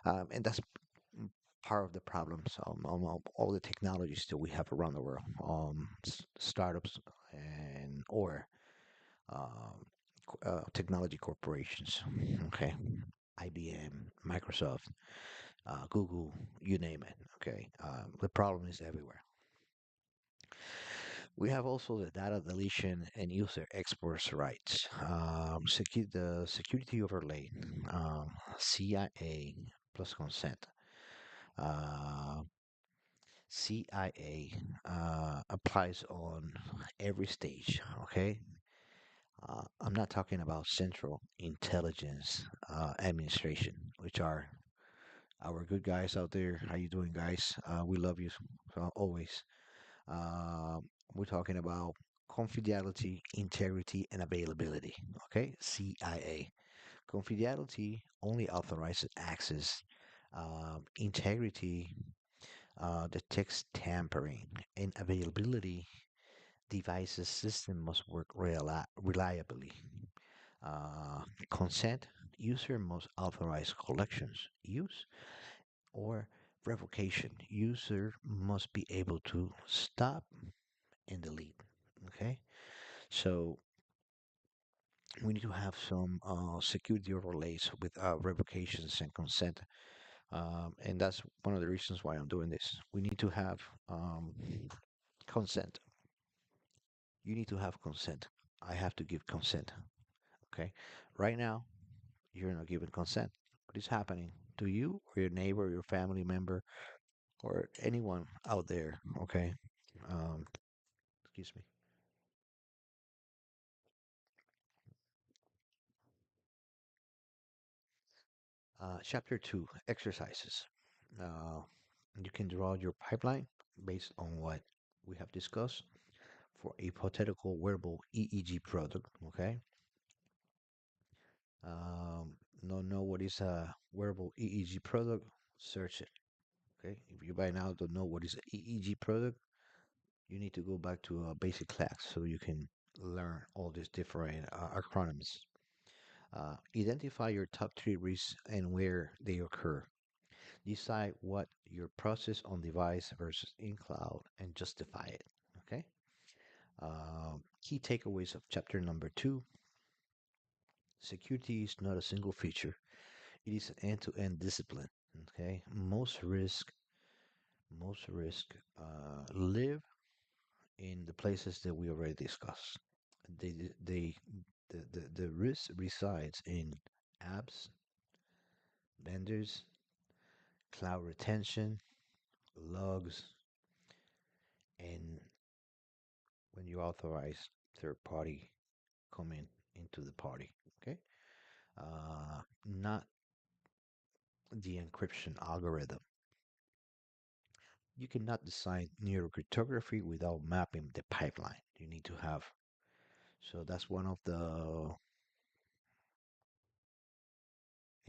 And that's part of the problems on all the technologies that we have around the world. Startups and or um, technology corporations. Okay, IBM, Microsoft, Google, you name it. Okay, the problem is everywhere. We have also the data deletion and user exports rights. The security overlay, CIA plus consent. Uh, CIA applies on every stage. Okay, I'm not talking about Central Intelligence Administration, which are our good guys out there. How you doing, guys? We love you always. Uh, we're talking about confidentiality, integrity, and availability. Okay, CIA. Confidentiality only authorizes access. Integrity detects tampering, and availability devices system must work reliably. Consent user must authorize collections, use, or revocation. User must be able to stop and delete. Okay, so we need to have some security overlays with revocations and consent, and that's one of the reasons why I'm doing this. We need to have consent. You need to have consent. I have to give consent. Okay, right now you're not giving consent. What is happening to you or your neighbor, your family member, or anyone out there? Okay, um, excuse me. Chapter 2, exercises. Uh, you can draw your pipeline based on what we have discussed for a hypothetical wearable EEG product. Okay. Um, don't know what is a wearable EEG product? Search it. Okay. If you by now don't know what is an EEG product, you need to go back to a basic class so you can learn all these different acronyms. Identify your top three risks and where they occur. Decide what your process on device versus in cloud and justify it. Okay. Key takeaways of chapter number 2: security is not a single feature, it is an end to end discipline. Okay. Most risk live in the places that we already discussed. They the risk resides in apps, vendors, cloud retention, logs, and when you authorize third party coming into the party. Okay, not the encryption algorithm. You cannot design neurocryptography without mapping the pipeline. You need to have. So that's one of the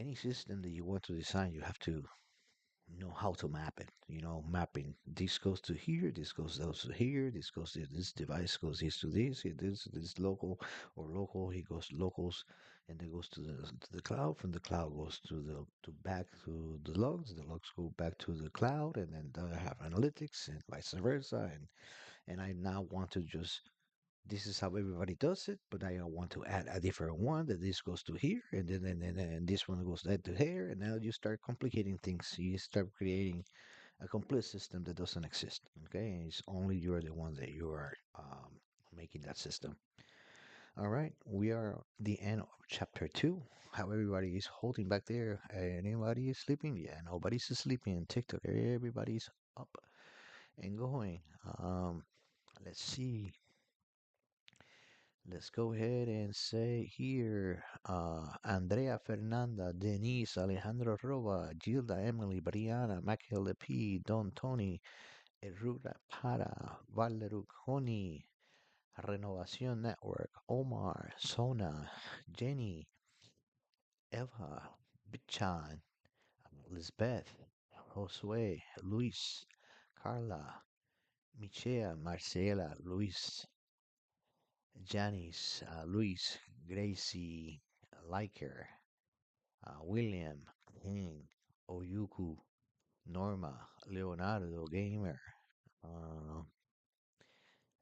any system that you want to design. You have to know how to map it. Mapping this goes to here, this goes to here, this goes to this device, goes this to this, this local or local, he goes to locals, and then goes to the cloud. From the cloud goes to back to the logs go back to the cloud, and then I have analytics and vice versa, and I now want to just this is how everybody does it, but I want to add a different one that this goes to here, and this one goes that to here, and now you start complicating things. You start creating a complete system that doesn't exist. Okay, and it's only you're the one that you are making that system. All right, we are the end of chapter two. How everybody is holding back there. Anybody is sleeping? Yeah, nobody's sleeping in TikTok. Everybody's up and going. Let's see. Let's go ahead and say here Andrea Fernanda, Denise, Alejandro Roba, Gilda, Emily, Brianna, Michael P, Don Tony, Erura Para, Valeru Coni, Renovación Network, Omar, Sona, Jenny, Eva, Bichan, Lisbeth, Josue, Luis, Carla, Michelle, Marcela, Luis, Janice, Luis, Gracie, Liker, William, King, Oyuku, Norma, Leonardo, Gamer. Uh,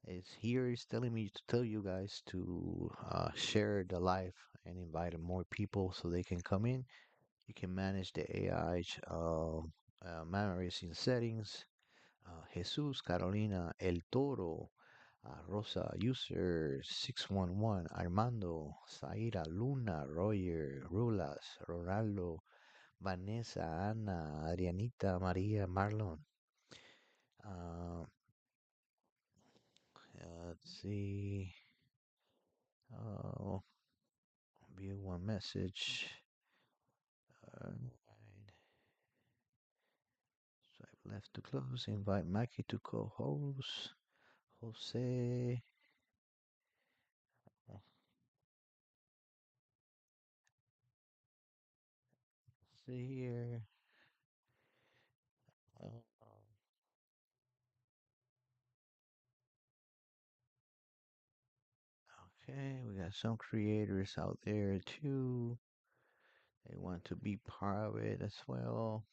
is here is telling me to tell you guys to share the live and invite more people so they can come in. You can manage the AI memories in settings. Jesus, Carolina, El Toro, Rosa, User 611, Armando, Zaira, Luna, Roger, Rulas, Ronaldo, Vanessa, Ana, Adrianita, Maria, Marlon. Uh, let's see. Uh, View one message. Right. Swipe left to close. Invite Mikey to co-host. Jose. Let's see here. Uh, okay, we got some creators out there too. They want to be part of it as well.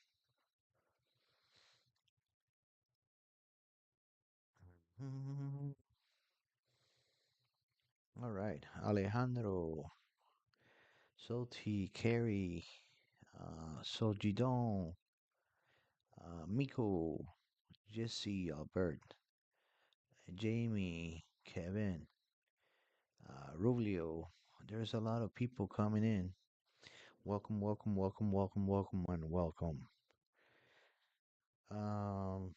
Mm, all right, Alejandro, Soti, Carrie, Sojidon, Miko, Jesse, Albert, Jamie, Kevin, Rubio. There's a lot of people coming in. Welcome, welcome, welcome, welcome, welcome, and welcome. Um,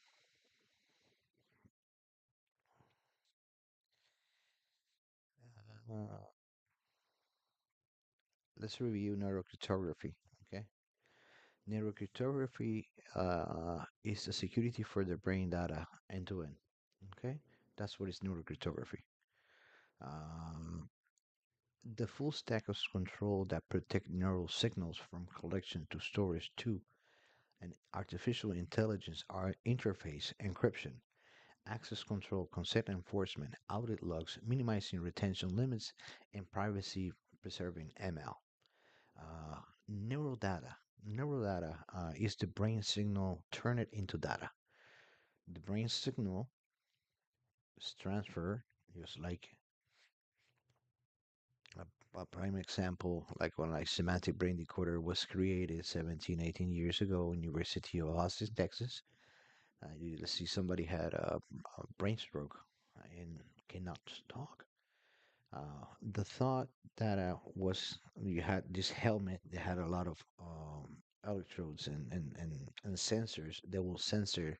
uh, let's review neurocryptography. Okay, neurocryptography is the security for the brain data end to end. Okay, that's what is neurocryptography. Um, the full stack of control that protect neural signals from collection to storage to and artificial intelligence are interface encryption, access control, consent enforcement, audit logs, minimizing retention limits, and privacy preserving ML. Uh, neurodata. Neurodata is the brain signal turned into data. The brain signal is transferred, just like a prime example, like when like semantic brain decoder was created 17, 18 years ago in University of Austin, Texas. You see somebody had a brain stroke and cannot talk. The thought that was you had this helmet that had a lot of electrodes and sensors that will censor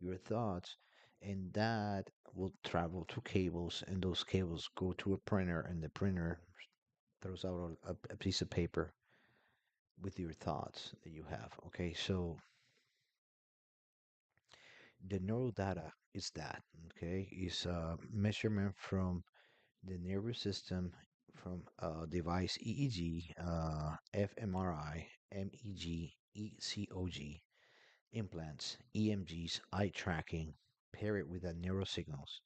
your thoughts, and that will travel to cables, and those cables go to a printer, and the printer throws out a piece of paper with your thoughts that you have. Okay, so the neural data is that. Okay, is a measurement from the nervous system from device EEG, fMRI, MEG, ECOG, implants, EMGs, eye tracking, pair it with the neurosignals.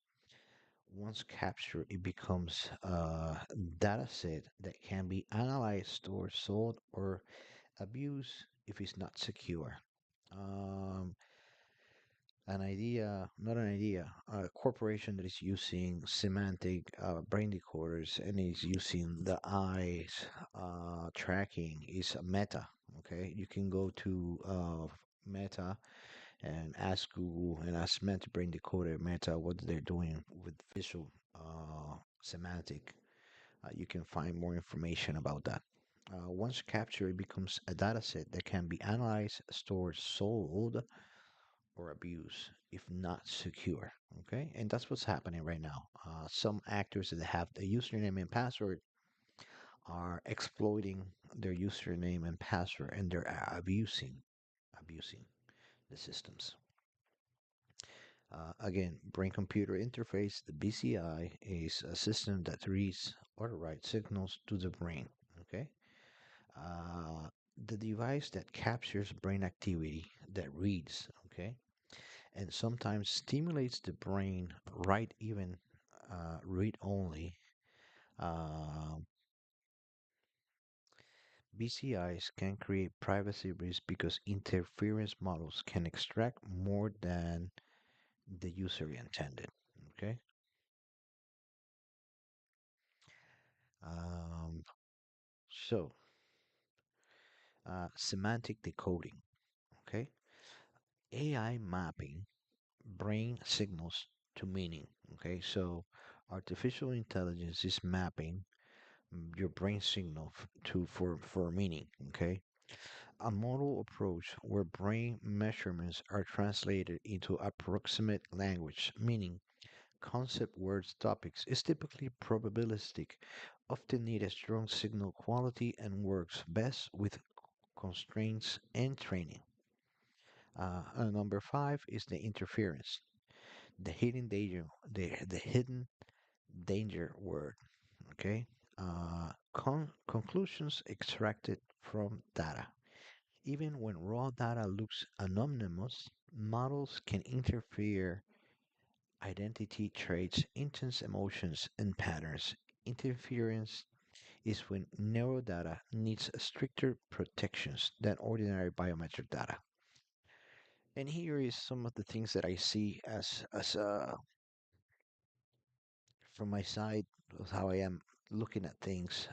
Once captured, it becomes a data set that can be analyzed, stored, sold, or abused if it's not secure. Um, not an idea, a corporation that is using semantic brain decoders and is using the eyes tracking is Meta. Okay, you can go to Meta and ask Google and ask semantic brain decoder Meta what they're doing with visual semantic. You can find more information about that. Once captured, it becomes a data set that can be analyzed, stored, sold, or abused if not secure. Okay, and that's what's happening right now. Some actors that have the username and password are exploiting their username and password, and they're abusing the systems. Again, brain computer interface, the BCI, is a system that reads or writes signals to the brain. Okay, uh, the device that captures brain activity that reads. Okay, and sometimes stimulates the brain, write even, read only. Uh, BCIs can create privacy risks because interference models can extract more than the user intended. Okay. Um, so, semantic decoding. Okay. AI mapping brain signals to meaning. Okay. So, artificial intelligence is mapping your brain signal for meaning. Okay. A model approach where brain measurements are translated into approximate language, meaning concept words topics, is typically probabilistic, often need a strong signal quality, and works best with constraints and training. Number five is the interference, the hidden danger word. Okay, conclusions extracted from data. Even when raw data looks anonymous, models can interfere identity traits, intense emotions, and patterns. Interference is when neurodata needs stricter protections than ordinary biometric data. And here is some of the things that I see as from my side of how I am looking at things.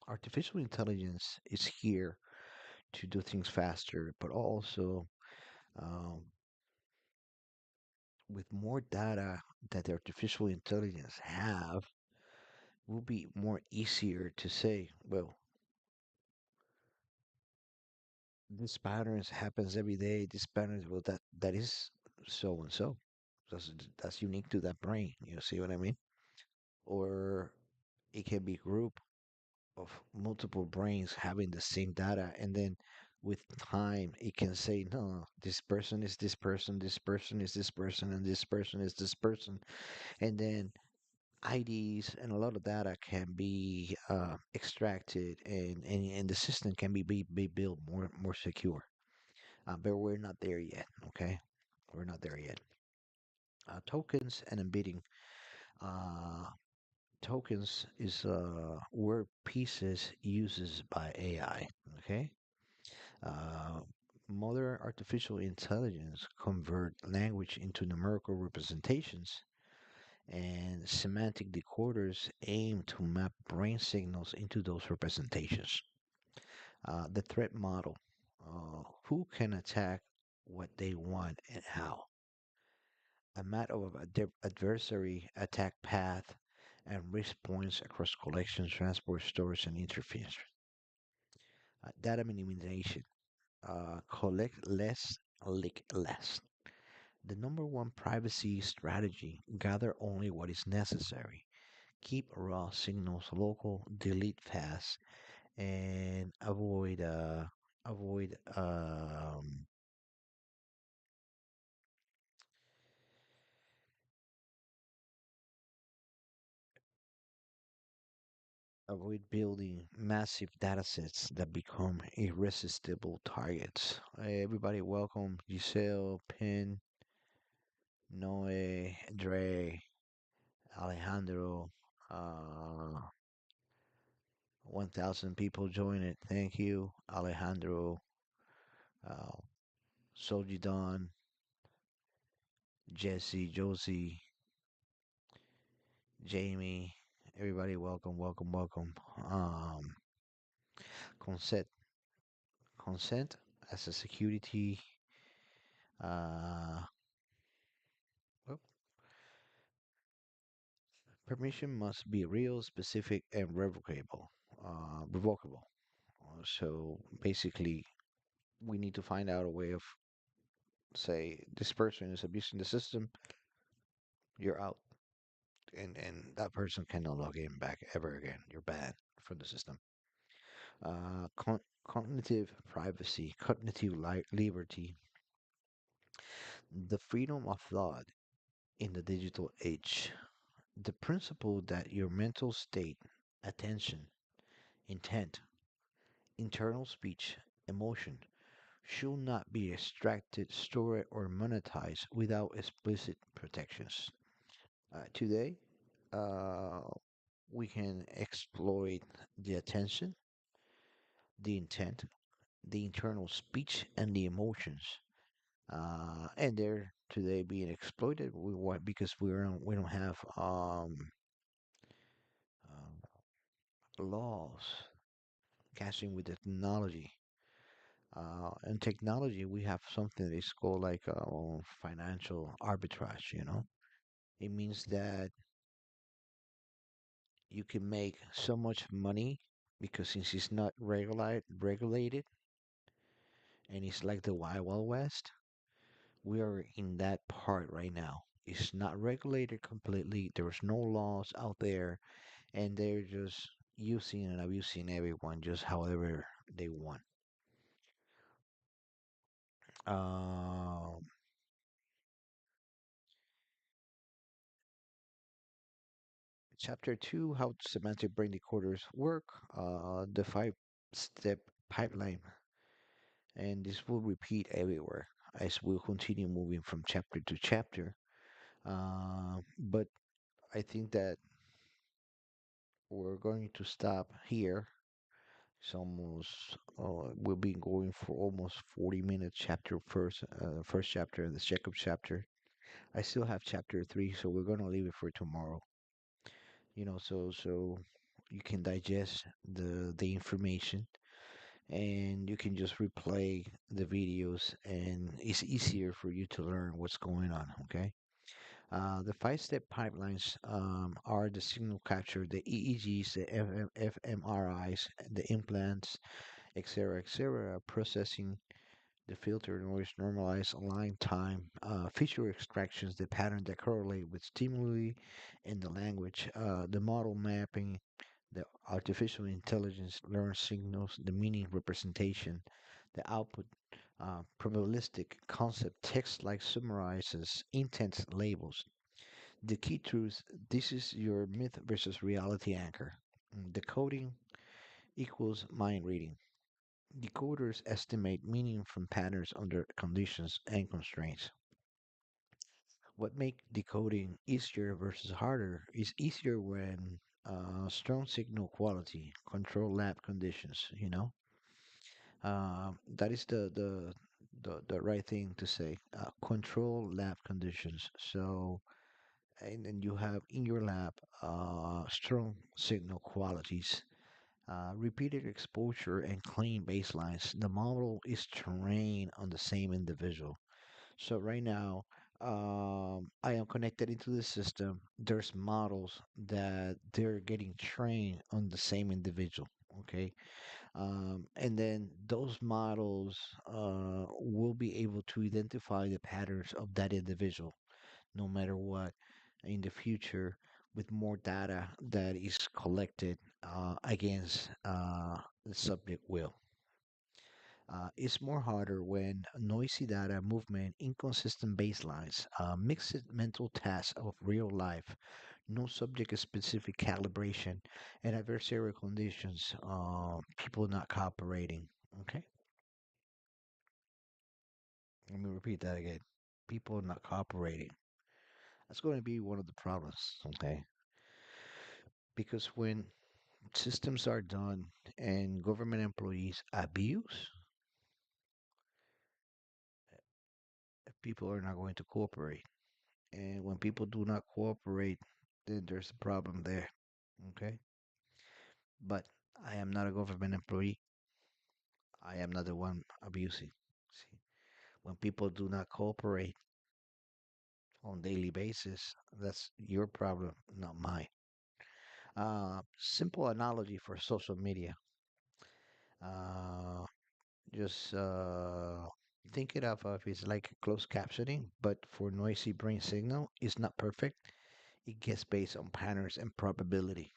Artificial intelligence is here to do things faster, but also um, with more data that the artificial intelligence have, will be more easier to say, well, this patterns happens every day. This patterns, well, that is so and so. That's unique to that brain. You see what I mean? Or it can be a group of multiple brains having the same data, and then with time, it can say, no, this person is this person, this person is this person, and this person is this person, and then IDs and a lot of data can be extracted, and the system can be built more secure. But we're not there yet. Okay, we're not there yet. Tokens and embedding. Uh, Tokens is word pieces uses by AI. Okay. Uh, Modern artificial intelligence convert language into numerical representations, and semantic decoders aim to map brain signals into those representations. The threat model, who can attack what they want and how. A map of adversary attack path and risk points across collection, transport, storage, and interference. Data minimization, collect less, leak less. The number one privacy strategy: gather only what is necessary. Keep raw signals local, delete fast, and avoid avoid building massive datasets that become irresistible targets. Hey, everybody, welcome Giselle, Pin, Noe, Dre, Alejandro. 1,000 people join it. Thank you, Alejandro, uh, Soji Don, Jesse, Josie, Jamie. Everybody, welcome, welcome, welcome. Um, consent, consent as a security. Uh, oh, Permission must be real, specific, and revocable. So basically, we need to find out a way of say this person is abusing the system. You're out, and that person cannot log in back ever again. You're banned from the system. Cognitive privacy, cognitive liberty, the freedom of thought in the digital age. The principle that your mental state, attention, intent, internal speech, emotion should not be extracted, stored, or monetized without explicit protections. Today, uh, we can exploit the attention, the intent, the internal speech, and the emotions. And they're today being exploited. Because we don't have laws catching with the technology. And technology, we have something that is called like financial arbitrage. It means that you can make so much money because since it's not regulated and it's like the Wild Wild West, we are in that part right now. It's not regulated completely. There's no laws out there, and they're just using and abusing everyone just however they want. Um, Chapter 2, how semantic brain decoders work, the five-step pipeline, and this will repeat everywhere as we'll continue moving from chapter to chapter. But I think that we're going to stop here. It's almost we've been going for almost 40 minutes. Chapter first chapter, the checkup chapter. I still have chapter 3, so we're gonna leave it for tomorrow. So you can digest the information and you can just replay the videos and it's easier for you to learn what's going on. Okay. The five-step pipelines are the signal capture, the EEGs, the fMRIs, the implants, etc., processing, the filter, noise, normalize, align time, feature extractions, the pattern that correlate with stimuli in the language, the model mapping, the artificial intelligence learns signals, the meaning representation, the output, probabilistic concept, text like summarizes, intent labels. The key truth, this is your myth versus reality anchor. Decoding equals mind reading. Decoders estimate meaning from patterns under conditions and constraints. What makes decoding easier versus harder is easier when strong signal quality, control lab conditions. That is the right thing to say. Control lab conditions. So, and then you have in your lab strong signal qualities, repeated exposure, and clean baselines. The model is trained on the same individual. So right now, I am connected into the system. There's models that they're getting trained on the same individual. Okay. And then those models will be able to identify the patterns of that individual no matter what in the future with more data that is collected against the subject will. It's more harder when noisy data, movement, inconsistent baselines, mixed mental tasks of real life, no subject specific calibration, and adversarial conditions, people not cooperating. Okay, let me repeat that again. People not cooperating. That's going to be one of the problems. Okay, because when systems are done and government employees abuse, people are not going to cooperate. And when people do not cooperate, then there's a problem there. Okay? But I am not a government employee. I am not the one abusing. See, when people do not cooperate, on daily basis, that's your problem, not mine. Simple analogy for social media. Uh, just think it of it's like closed captioning, but for noisy brain signal, it's not perfect. It gets based on patterns and probability.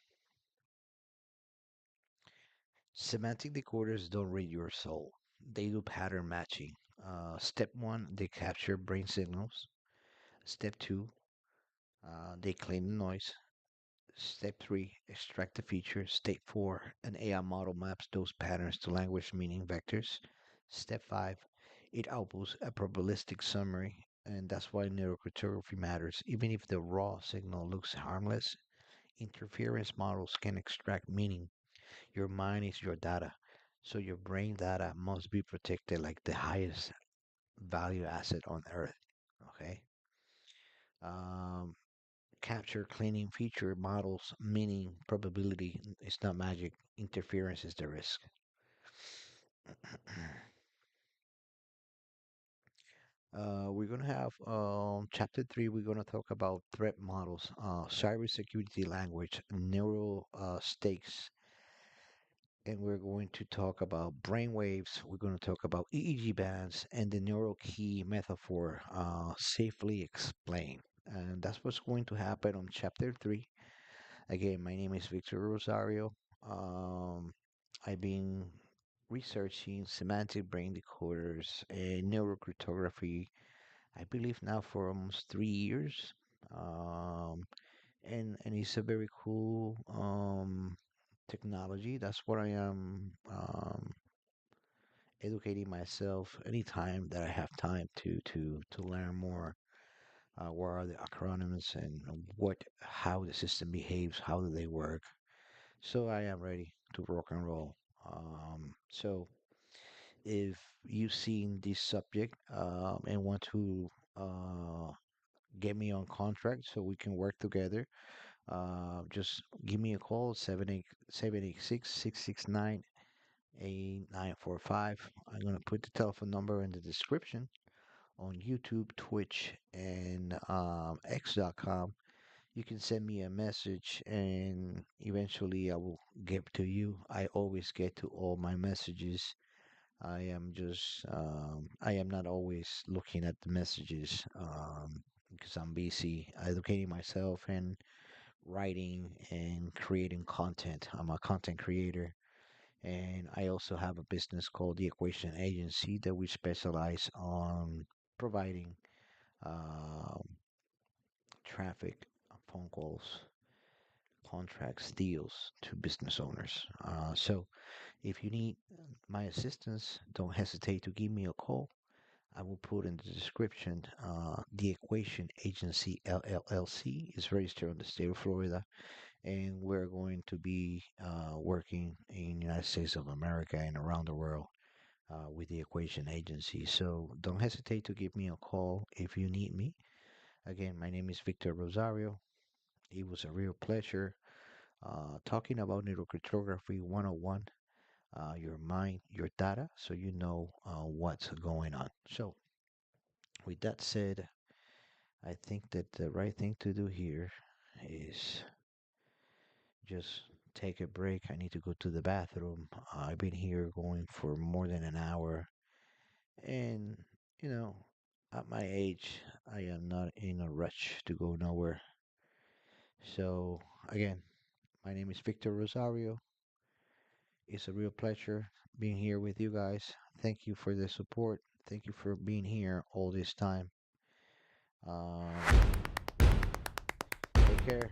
Semantic decoders don't read your soul. They do pattern matching. Step one, they capture brain signals. Step two, they clean the noise. Step three, extract the feature. Step four, an AI model maps those patterns to language meaning vectors. Step five, it outputs a probabilistic summary. And that's why neurocryptography matters. Even if the raw signal looks harmless, interference models can extract meaning. Your mind is your data. So your brain data must be protected like the highest value asset on earth. Okay. Um, Capture cleaning feature models, meaning probability. It's not magic. Interference is the risk. We're gonna have chapter three. We're gonna talk about threat models, cybersecurity language, neural stakes, and we're going to talk about brain waves. We're going to talk about EEG bands and the neural key metaphor, safely explained. And that's what's going to happen on chapter three. Again, my name is Victor Rosario. Um, I've been researching semantic brain decoders and neurocryptography, I believe now for almost 3 years. Um, and it's a very cool technology. That's what I am educating myself anytime that I have time to learn more. What are the acronyms and how the system behaves, how do they work? So I am ready to rock and roll. So if you've seen this subject and want to uh, get me on contract so we can work together, just give me a call 786-669-8945. I'm going to put the telephone number in the description on YouTube, Twitch, and X.com. You can send me a message and eventually I will get to you. I always get to all my messages. I am not always looking at the messages because I'm busy educating myself and writing and creating content. I'm a content creator, and I also have a business called the Equation Agency that we specialize on providing um, traffic, phone calls, contracts, deals to business owners. So if you need my assistance, don't hesitate to give me a call. I will put in the description. The Equation Agency LLC is registered in the state of Florida, and we're going to be working in the United States of America and around the world with the Equation Agency. So don't hesitate to give me a call if you need me. Again, my name is Victor Rosario. It was a real pleasure talking about neurocryptography 101, your mind, your data, so you know what's going on. So, with that said, I think that the right thing to do here is just take a break. I need to go to the bathroom. I've been here going for more than an hour, and you know, at my age, I am not in a rush to go nowhere. So, again, my name is Victor Rosario. It's a real pleasure being here with you guys. Thank you for the support. Thank you for being here all this time. Um, Take care.